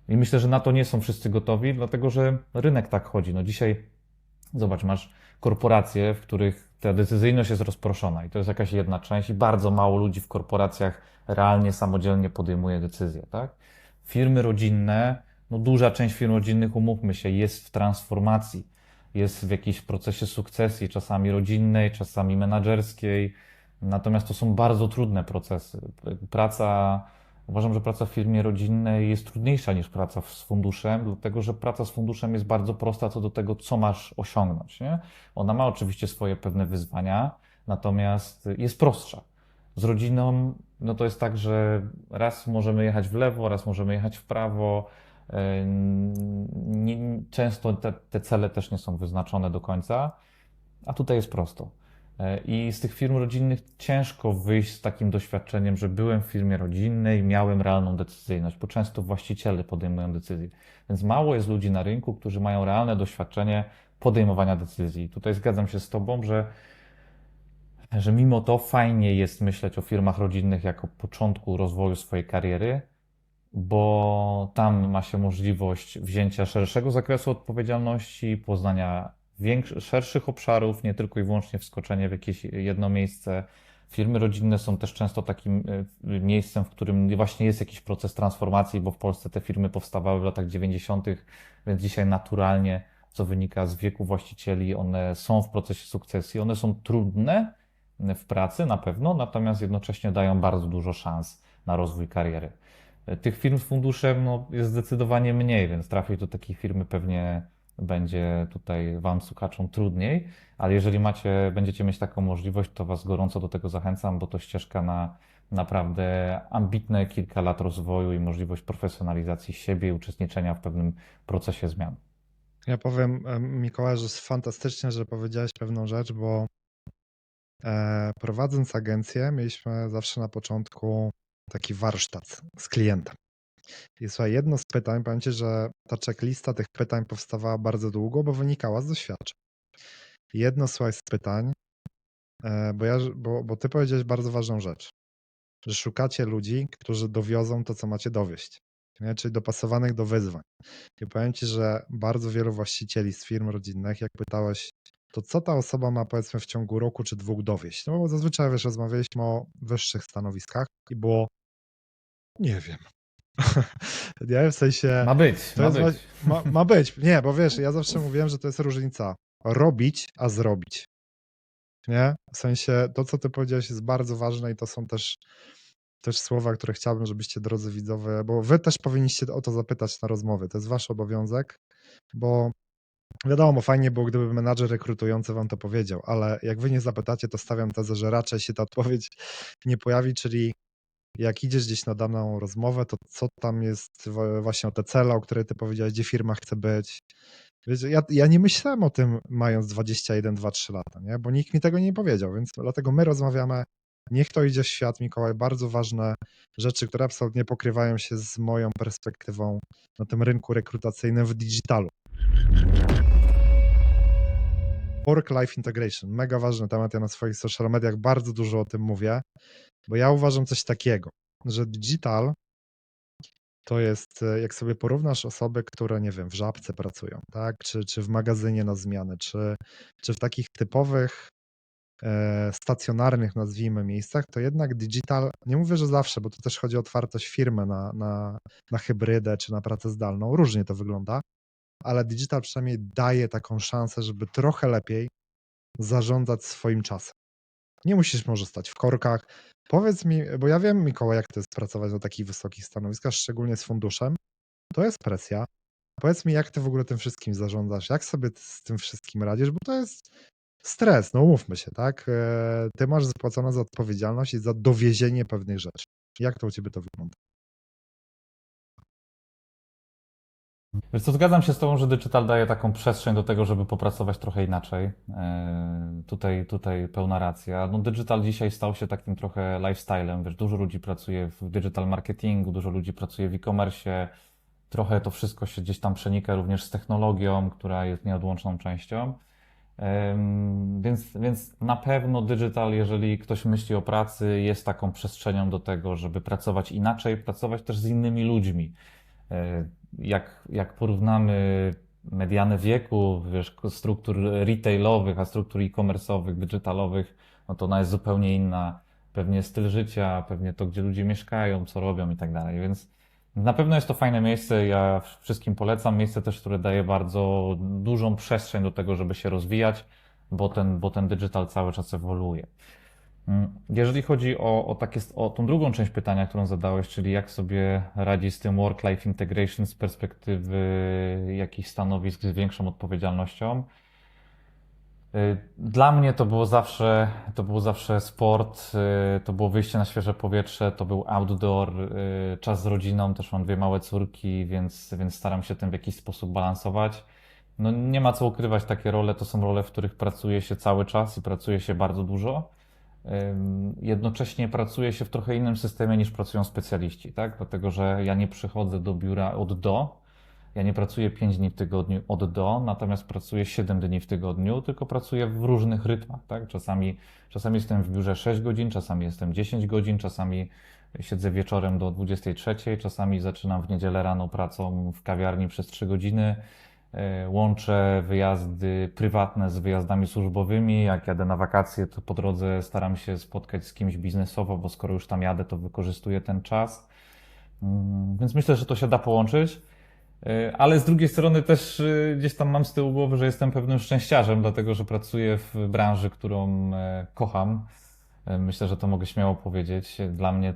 I myślę, że na to nie są wszyscy gotowi, dlatego że rynek tak chodzi. No dzisiaj, zobacz, masz korporacje, w których ta decyzyjność jest rozproszona i to jest jakaś jedna część i bardzo mało ludzi w korporacjach realnie, samodzielnie podejmuje decyzje, tak? Firmy rodzinne, no duża część firm rodzinnych, umówmy się, jest w transformacji, jest w jakimś procesie sukcesji, czasami rodzinnej, czasami menadżerskiej, natomiast to są bardzo trudne procesy. Uważam, że praca w firmie rodzinnej jest trudniejsza niż praca z funduszem, dlatego że praca z funduszem jest bardzo prosta co do tego, co masz osiągnąć, nie? Ona ma oczywiście swoje pewne wyzwania, natomiast jest prostsza. Z rodziną, no to jest tak, że raz możemy jechać w lewo, raz możemy jechać w prawo. Często te cele też nie są wyznaczone do końca, a tutaj jest prosto. I z tych firm rodzinnych ciężko wyjść z takim doświadczeniem, że byłem w firmie rodzinnej, miałem realną decyzyjność, bo często właściciele podejmują decyzje. Więc mało jest ludzi na rynku, którzy mają realne doświadczenie podejmowania decyzji. Tutaj zgadzam się z Tobą, że mimo to fajnie jest myśleć o firmach rodzinnych jako początku rozwoju swojej kariery, bo tam ma się możliwość wzięcia szerszego zakresu odpowiedzialności, poznania szerszych obszarów, nie tylko i wyłącznie wskoczenie w jakieś jedno miejsce. Firmy rodzinne są też często takim miejscem, w którym właśnie jest jakiś proces transformacji, bo w Polsce te firmy powstawały w latach 90., więc dzisiaj naturalnie, co wynika z wieku właścicieli, one są w procesie sukcesji. One są trudne w pracy na pewno, natomiast jednocześnie dają bardzo dużo szans na rozwój kariery. Tych firm z funduszem jest zdecydowanie mniej, więc trafić do takiej firmy pewnie będzie tutaj Wam, słuchaczom, trudniej, ale jeżeli będziecie mieć taką możliwość, to Was gorąco do tego zachęcam, bo to ścieżka na naprawdę ambitne kilka lat rozwoju i możliwość profesjonalizacji siebie i uczestniczenia w pewnym procesie zmian.
Ja powiem, Mikołaj, że jest fantastycznie, że powiedziałeś pewną rzecz, bo prowadząc agencję, mieliśmy zawsze na początku taki warsztat z klientem. I słuchaj, jedno z pytań, powiem Ci, że ta checklista tych pytań powstawała bardzo długo, bo wynikała z doświadczeń. Jedno, słuchaj, z pytań, bo Ty powiedziałeś bardzo ważną rzecz, że szukacie ludzi, którzy dowiozą to, co macie dowieść, nie? Czyli dopasowanych do wyzwań. I powiem Ci, że bardzo wielu właścicieli z firm rodzinnych, jak pytałeś, to co ta osoba ma, powiedzmy, w ciągu roku czy dwóch dowieść? No bo zazwyczaj, wiesz, rozmawialiśmy o wyższych stanowiskach i było, nie wiem. Nie, w sensie,
Ma być,
to
ma
jest,
być.
ma być. Nie, bo wiesz, ja zawsze mówiłem, że to jest różnica robić, a zrobić. Nie? W sensie, to co ty powiedziałeś jest bardzo ważne i to są też słowa, które chciałbym, żebyście, drodzy widzowie, bo wy też powinniście o to zapytać na rozmowie. To jest wasz obowiązek, bo wiadomo, fajnie było, gdyby menadżer rekrutujący wam to powiedział, ale jak wy nie zapytacie, to stawiam tezę, że raczej się ta odpowiedź nie pojawi, czyli jak idziesz gdzieś na daną rozmowę, to co tam jest właśnie o te cele, o które ty powiedziałeś, gdzie firma chce być. Wiecie, ja nie myślałem o tym mając 21, 2, 3 lata, nie? Bo nikt mi tego nie powiedział, więc dlatego my rozmawiamy. Niech to idzie w świat, Mikołaj. Bardzo ważne rzeczy, które absolutnie pokrywają się z moją perspektywą na tym rynku rekrutacyjnym w digitalu. Work-life integration, mega ważny temat. Ja na swoich social mediach bardzo dużo o tym mówię, bo ja uważam coś takiego, że digital to jest, jak sobie porównasz osoby, które, nie wiem, w Żabce pracują, tak? Czy w magazynie na zmianę, czy w takich typowych, stacjonarnych, nazwijmy, miejscach, to jednak digital, nie mówię, że zawsze, bo to też chodzi o otwartość firmy na hybrydę czy na pracę zdalną, różnie to wygląda, ale digital przynajmniej daje taką szansę, żeby trochę lepiej zarządzać swoim czasem. Nie musisz może stać w korkach. Powiedz mi, bo ja wiem, Mikołaj, jak to jest pracować na takich wysokich stanowiskach, szczególnie z funduszem. To jest presja. Powiedz mi, jak ty w ogóle tym wszystkim zarządzasz? Jak sobie z tym wszystkim radzisz? Bo to jest stres, no umówmy się, tak? Ty masz zapłacone za odpowiedzialność i za dowiezienie pewnych rzeczy. Jak to u ciebie to wygląda?
Wiesz co, zgadzam się z Tobą, że digital daje taką przestrzeń do tego, żeby popracować trochę inaczej. Tutaj pełna racja. No, digital dzisiaj stał się takim trochę lifestylem. Wiesz, dużo ludzi pracuje w digital marketingu, dużo ludzi pracuje w e-commerce. Trochę to wszystko się gdzieś tam przenika również z technologią, która jest nieodłączną częścią. Więc na pewno digital, jeżeli ktoś myśli o pracy, jest taką przestrzenią do tego, żeby pracować inaczej, pracować też z innymi ludźmi. Jak porównamy mediany wieku, wiesz, struktur retailowych, a struktur e-commerce'owych, digitalowych, no to ona jest zupełnie inna. Pewnie styl życia, pewnie to, gdzie ludzie mieszkają, co robią i tak dalej. Więc na pewno jest to fajne miejsce. Ja wszystkim polecam. Miejsce też, które daje bardzo dużą przestrzeń do tego, żeby się rozwijać, bo ten digital cały czas ewoluuje. Jeżeli chodzi o tą drugą część pytania, którą zadałeś, czyli jak sobie radzi z tym work-life integration z perspektywy jakichś stanowisk z większą odpowiedzialnością. Dla mnie to było zawsze sport, to było wyjście na świeże powietrze, to był outdoor, czas z rodziną, też mam dwie małe córki, więc staram się tym w jakiś sposób balansować. No nie ma co ukrywać, takie role to są role, w których pracuje się cały czas i pracuje się bardzo dużo. Jednocześnie pracuje się w trochę innym systemie niż pracują specjaliści, tak? Dlatego, że ja nie przychodzę do biura od do, Ja nie pracuję 5 dni w tygodniu od do, natomiast pracuję 7 dni w tygodniu, tylko pracuję w różnych rytmach, tak? Czasami jestem w biurze 6 godzin, czasami jestem 10 godzin, czasami siedzę wieczorem do 23, czasami zaczynam w niedzielę rano pracą w kawiarni przez 3 godziny. Łączę wyjazdy prywatne z wyjazdami służbowymi. Jak jadę na wakacje, to po drodze staram się spotkać z kimś biznesowo, bo skoro już tam jadę, to wykorzystuję ten czas. Więc myślę, że to się da połączyć. Ale z drugiej strony też gdzieś tam mam z tyłu głowy, że jestem pewnym szczęściarzem, dlatego że pracuję w branży, którą kocham. Myślę, że to mogę śmiało powiedzieć. Dla mnie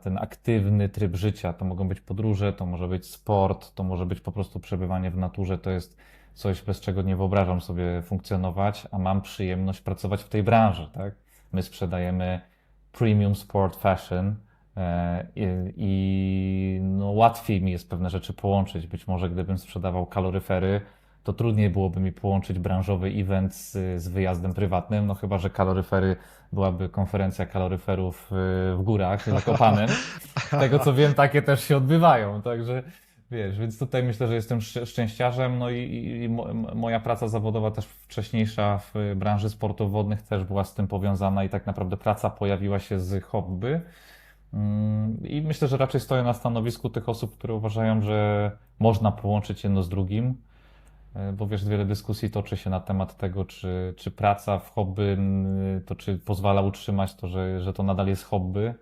ten aktywny tryb życia, to mogą być podróże, to może być sport, to może być po prostu przebywanie w naturze, to jest coś, bez czego nie wyobrażam sobie funkcjonować, a mam przyjemność pracować w tej branży, tak? My sprzedajemy premium sport fashion i no, łatwiej mi jest pewne rzeczy połączyć. Być może gdybym sprzedawał kaloryfery, to trudniej byłoby mi połączyć branżowy event z wyjazdem prywatnym, no chyba, że kaloryfery byłaby konferencja kaloryferów w górach, Zakopanem. Z tego co wiem, takie też się odbywają, także wiesz, więc tutaj myślę, że jestem szczęściarzem, no i moja praca zawodowa też wcześniejsza w branży sportów wodnych też była z tym powiązana i tak naprawdę praca pojawiła się z hobby. I myślę, że raczej stoję na stanowisku tych osób, które uważają, że można połączyć jedno z drugim. Bo wiesz, wiele dyskusji toczy się na temat tego, czy praca w hobby, to czy pozwala utrzymać to, że to nadal jest hobby,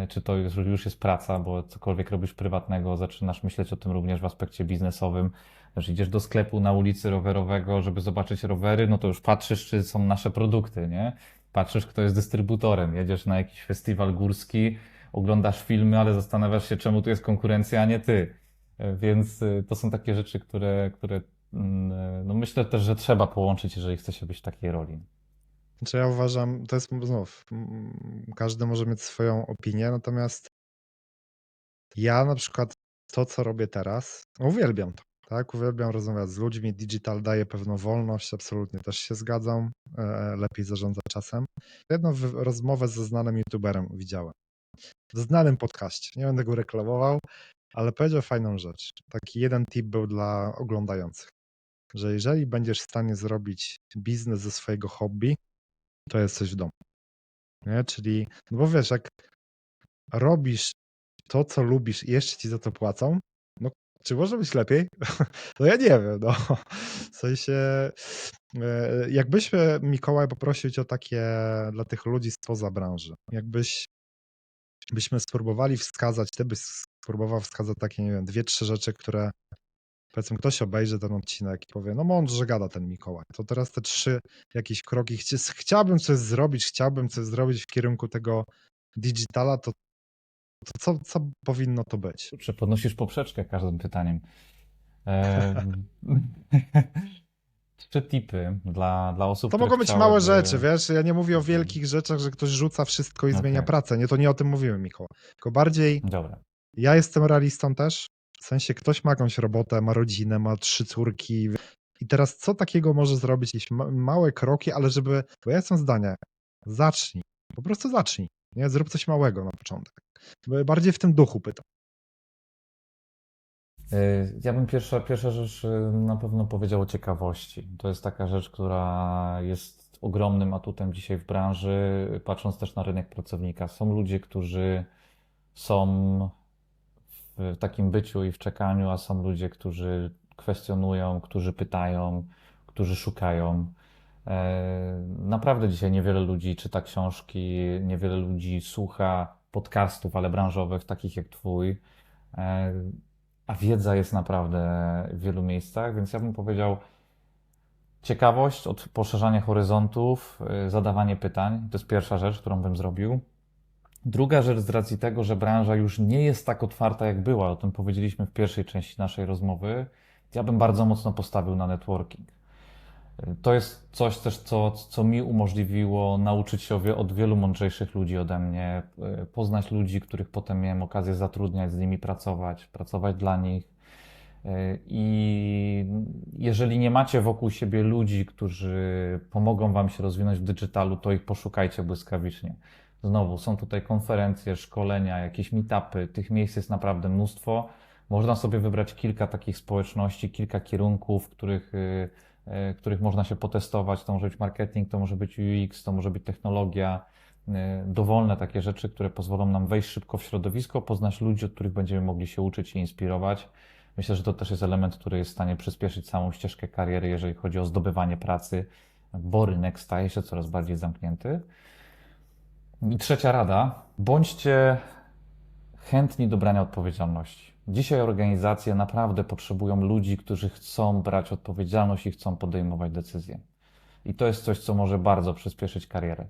czy to już jest praca, bo cokolwiek robisz prywatnego, zaczynasz myśleć o tym również w aspekcie biznesowym. Wiesz, idziesz do sklepu na ulicy rowerowego, żeby zobaczyć rowery, no to już patrzysz, czy są nasze produkty, nie? Patrzysz, kto jest dystrybutorem. Jedziesz na jakiś festiwal górski, oglądasz filmy, ale zastanawiasz się, czemu tu jest konkurencja, a nie ty. Więc to są takie rzeczy, które no myślę też, że trzeba połączyć, jeżeli chce się być w takiej roli.
Znaczy ja uważam, to jest znów, każdy może mieć swoją opinię, natomiast ja na przykład to, co robię teraz, uwielbiam to, tak? Uwielbiam rozmawiać z ludźmi, digital daje pewną wolność, absolutnie też się zgadzam, lepiej zarządza czasem. Jedną rozmowę ze znanym youtuberem widziałem, w znanym podcaście, nie będę go reklamował, ale powiedział fajną rzecz. Taki jeden tip był dla oglądających, że jeżeli będziesz w stanie zrobić biznes ze swojego hobby, to jesteś w domu. Nie? Czyli, no bo wiesz, jak robisz to, co lubisz i jeszcze ci za to płacą, no czy może być lepiej? No ja nie wiem, no. W sensie, jakbyś Mikołaj poprosił cię o takie dla tych ludzi spoza branży, byśmy spróbowali wskazać, ty byś spróbował wskazać takie, nie wiem, 2-3 rzeczy, które powiedzmy ktoś obejrzy ten odcinek i powie, no mądrze gada ten Mikołaj. To teraz te 3 jakieś kroki, chciałbym coś zrobić w kierunku tego digitala, to co powinno to być?
Kurczę, podnosisz poprzeczkę każdym pytaniem. Em, Trzy tipy dla osób,
To
które
mogą być małe rzeczy,
chciałyby...
wiesz, ja nie mówię o wielkich rzeczach, że ktoś rzuca wszystko i zmienia
Okej,
pracę, nie, to nie o tym mówimy, Mikołaj. Tylko bardziej,
dobra.
ja jestem realistą też, w sensie ktoś ma jakąś robotę, ma rodzinę, ma 3 córki i teraz co takiego może zrobić, jakieś małe kroki, ale żeby, bo ja jestem zdania, zacznij, po prostu zacznij, nie, zrób coś małego na początek. Bardziej w tym duchu pytam.
Ja bym pierwsza rzecz na pewno powiedział o ciekawości. To jest taka rzecz, która jest ogromnym atutem dzisiaj w branży, patrząc też na rynek pracownika. Są ludzie, którzy są w takim byciu i w czekaniu, a są ludzie, którzy kwestionują, którzy pytają, którzy szukają. Naprawdę dzisiaj niewiele ludzi czyta książki, niewiele ludzi słucha podcastów, ale branżowych, takich jak twój. E, A wiedza jest naprawdę w wielu miejscach, więc ja bym powiedział ciekawość, poszerzanie horyzontów, zadawanie pytań. To jest pierwsza rzecz, którą bym zrobił. Druga rzecz z racji tego, że branża już nie jest tak otwarta jak była, o tym powiedzieliśmy w pierwszej części naszej rozmowy, ja bym bardzo mocno postawił na networking. To jest coś też, co mi umożliwiło nauczyć się od wielu mądrzejszych ludzi ode mnie, poznać ludzi, których potem miałem okazję zatrudniać, z nimi pracować dla nich. I jeżeli nie macie wokół siebie ludzi, którzy pomogą wam się rozwinąć w digitalu, to ich poszukajcie błyskawicznie. Znowu, są tutaj konferencje, szkolenia, jakieś meetupy, tych miejsc jest naprawdę mnóstwo. Można sobie wybrać kilka takich społeczności, kilka kierunków, których można się potestować. To może być marketing, to może być UX, to może być technologia, dowolne takie rzeczy, które pozwolą nam wejść szybko w środowisko, poznać ludzi, od których będziemy mogli się uczyć i inspirować. Myślę, że to też jest element, który jest w stanie przyspieszyć całą ścieżkę kariery, jeżeli chodzi o zdobywanie pracy, bo rynek staje się coraz bardziej zamknięty. I trzecia rada, bądźcie chętni do brania odpowiedzialności. Dzisiaj organizacje naprawdę potrzebują ludzi, którzy chcą brać odpowiedzialność i chcą podejmować decyzje. I to jest coś, co może bardzo przyspieszyć karierę.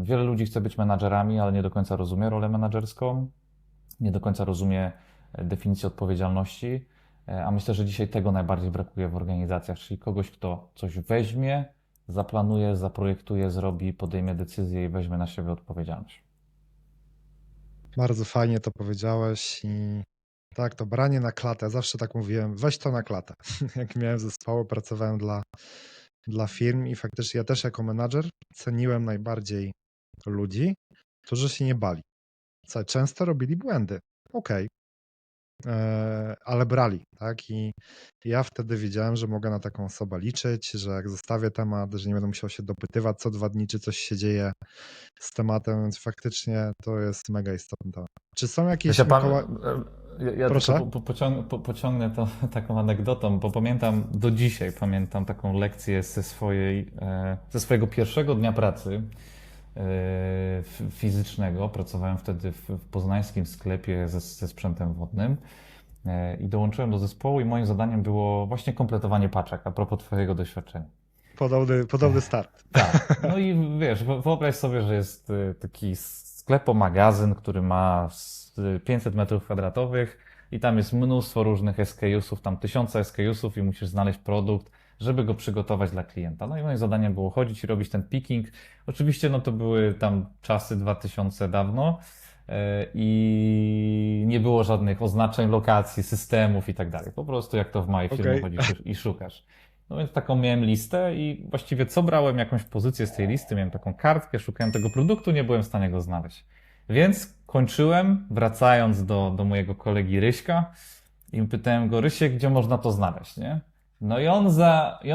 Wiele ludzi chce być menadżerami, ale nie do końca rozumie rolę menadżerską, nie do końca rozumie definicję odpowiedzialności, a myślę, że dzisiaj tego najbardziej brakuje w organizacjach, czyli kogoś, kto coś weźmie, zaplanuje, zaprojektuje, zrobi, podejmie decyzję i weźmie na siebie odpowiedzialność.
Bardzo fajnie to powiedziałeś i tak, to branie na klatę, zawsze tak mówiłem, weź to na klatę. Jak miałem zespoły, pracowałem dla firm i faktycznie ja też jako menadżer ceniłem najbardziej ludzi, którzy się nie bali. Często robili błędy, okej, ale brali, tak? I ja wtedy wiedziałem, że mogę na taką osobę liczyć, że jak zostawię temat, że nie będę musiał się dopytywać co 2 dni, czy coś się dzieje z tematem, więc faktycznie to jest mega istotny temat. Czy są
Wiesz,
jakieś, Mikołaj...
ja
Proszę?
tylko pociągnę to taką anegdotą, bo pamiętam, do dzisiaj pamiętam taką lekcję ze swojego pierwszego dnia pracy fizycznego. Pracowałem wtedy w poznańskim sklepie ze sprzętem wodnym i dołączyłem do zespołu i moim zadaniem było właśnie kompletowanie paczek, a propos twojego doświadczenia.
Podobny start.
Tak, no i wiesz, wyobraź sobie, że jest taki sklepomagazyn, który ma 500 metrów kwadratowych i tam jest mnóstwo różnych SKU-sów, tam tysiące SKU-sów i musisz znaleźć produkt, żeby go przygotować dla klienta. No i moim zadaniem było chodzić i robić ten picking. Oczywiście no to były tam czasy 2000 dawno i nie było żadnych oznaczeń lokacji, systemów i tak dalej. Po prostu jak to w małej firmie
Okej.
chodzisz i szukasz. No więc taką miałem listę i właściwie co brałem jakąś pozycję z tej listy, miałem taką kartkę, szukałem tego produktu, nie byłem w stanie go znaleźć. Więc kończyłem, wracając do mojego kolegi Ryśka i pytałem go, Rysiek, gdzie można to znaleźć, nie? No i on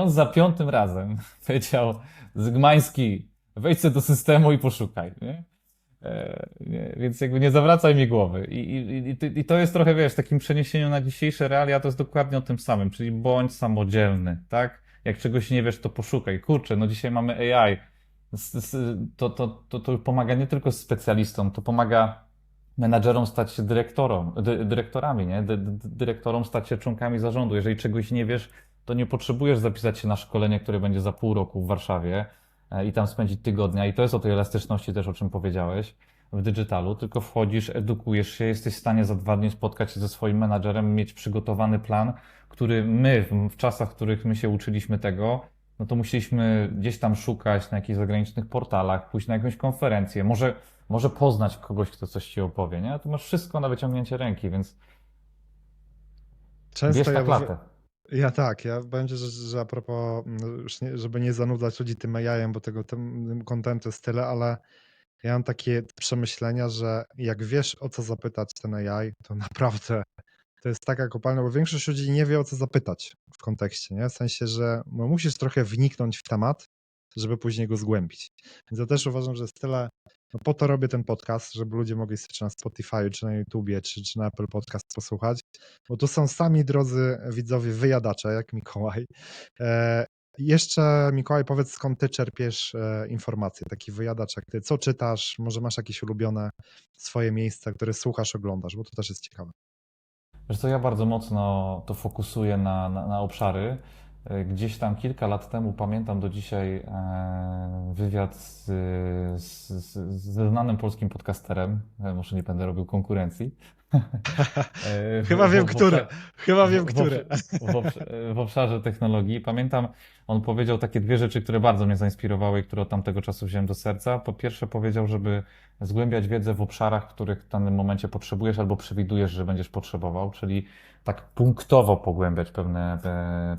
za piątym razem powiedział, Zygmański, wejdź sobie do systemu i poszukaj, nie? Więc jakby nie zawracaj mi głowy. I to jest trochę, wiesz, takim przeniesieniu na dzisiejsze realia, to jest dokładnie o tym samym, czyli bądź samodzielny, tak? Jak czegoś nie wiesz, to poszukaj. Kurczę, no dzisiaj mamy AI. To pomaga nie tylko specjalistom, to pomaga menadżerom stać się dyrektorami, nie? Dyrektorom stać się członkami zarządu. Jeżeli czegoś nie wiesz, to nie potrzebujesz zapisać się na szkolenie, które będzie za pół roku w Warszawie i tam spędzić tygodnia. I to jest o tej elastyczności też, o czym powiedziałeś w digitalu, tylko wchodzisz, edukujesz się, jesteś w stanie za 2 dni spotkać się ze swoim menadżerem, mieć przygotowany plan, który my w czasach, w których my się uczyliśmy tego, no to musieliśmy gdzieś tam szukać na jakichś zagranicznych portalach, pójść na jakąś konferencję, może poznać kogoś, kto coś ci opowie, nie? Tu masz wszystko na wyciągnięcie ręki, więc
Często
bierz na klatę.
ja powiem ci, że a propos, już nie, żeby nie zanudzać ludzi tym AI-em, bo tym kontentu jest tyle, ale ja mam takie przemyślenia, że jak wiesz o co zapytać ten AI, to naprawdę to jest taka kopalnia, bo większość ludzi nie wie o co zapytać w kontekście, nie? W sensie, że no, musisz trochę wniknąć w temat, żeby później go zgłębić. Więc ja też uważam, że jest tyle, no po to robię ten podcast, żeby ludzie mogli sobie czy na Spotify, czy na YouTubie, czy na Apple Podcast posłuchać, bo tu są sami drodzy widzowie wyjadacze, jak Mikołaj. Jeszcze Mikołaj, powiedz skąd ty czerpiesz informacje, taki wyjadacz jak ty, co czytasz, może masz jakieś ulubione swoje miejsca, które słuchasz, oglądasz, bo to też jest ciekawe.
Wiesz co, ja bardzo mocno to fokusuję na obszary. Gdzieś tam kilka lat temu, pamiętam do dzisiaj, wywiad ze znanym polskim podcasterem. Może nie będę robił konkurencji.
Chyba wiem, który. Chyba wiem,
w,
który.
w obszarze technologii. Pamiętam, on powiedział takie 2 rzeczy, które bardzo mnie zainspirowały i które od tamtego czasu wziąłem do serca. Po pierwsze powiedział, żeby zgłębiać wiedzę w obszarach, których w danym momencie potrzebujesz albo przewidujesz, że będziesz potrzebował, czyli tak punktowo pogłębiać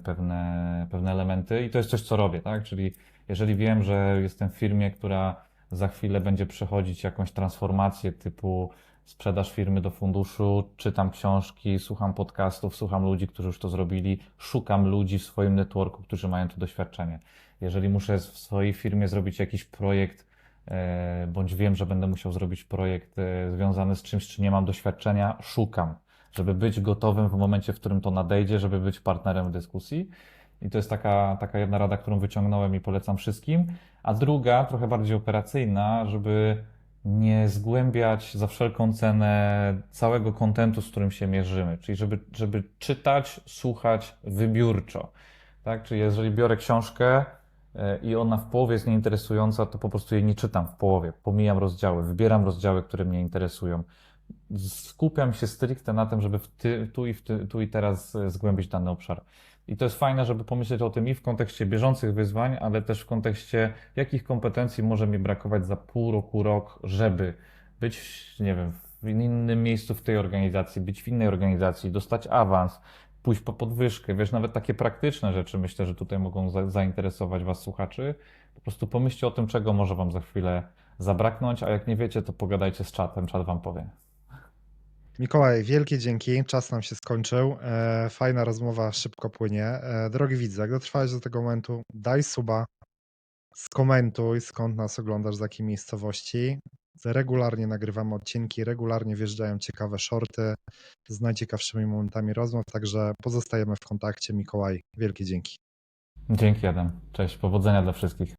pewne elementy i to jest coś, co robię, tak? Czyli jeżeli wiem, że jestem w firmie, która za chwilę będzie przechodzić jakąś transformację typu sprzedaż firmy do funduszu, czytam książki, słucham podcastów, słucham ludzi, którzy już to zrobili, szukam ludzi w swoim networku, którzy mają to doświadczenie. Jeżeli muszę w swojej firmie zrobić jakiś projekt, bądź wiem, że będę musiał zrobić projekt związany z czymś, czy nie mam doświadczenia, szukam, żeby być gotowym w momencie, w którym to nadejdzie, żeby być partnerem w dyskusji. I to jest taka jedna rada, którą wyciągnąłem i polecam wszystkim. A druga, trochę bardziej operacyjna, żeby nie zgłębiać za wszelką cenę całego kontentu, z którym się mierzymy. Czyli żeby czytać, słuchać wybiórczo. Tak? Czyli jeżeli biorę książkę i ona w połowie jest nieinteresująca, to po prostu jej nie czytam w połowie. Pomijam rozdziały, wybieram rozdziały, które mnie interesują. Skupiam się stricte na tym, żeby tu i teraz zgłębić dany obszar. I to jest fajne, żeby pomyśleć o tym i w kontekście bieżących wyzwań, ale też w kontekście jakich kompetencji może mi brakować za pół roku, rok, żeby być, nie wiem, w innym miejscu w tej organizacji, być w innej organizacji, dostać awans, pójść po podwyżkę. Wiesz, nawet takie praktyczne rzeczy myślę, że tutaj mogą zainteresować Was słuchaczy. Po prostu pomyślcie o tym, czego może Wam za chwilę zabraknąć, a jak nie wiecie, to pogadajcie z czatem, czat Wam powie.
Mikołaj, wielkie dzięki. Czas nam się skończył. Fajna rozmowa, szybko płynie. Drogi widzu, jak dotrwałeś do tego momentu, daj suba, skomentuj, skąd nas oglądasz, z jakiej miejscowości. Regularnie nagrywamy odcinki, regularnie wjeżdżają ciekawe shorty z najciekawszymi momentami rozmów, także pozostajemy w kontakcie. Mikołaj, wielkie dzięki.
Dzięki, Adam. Cześć, powodzenia dla wszystkich.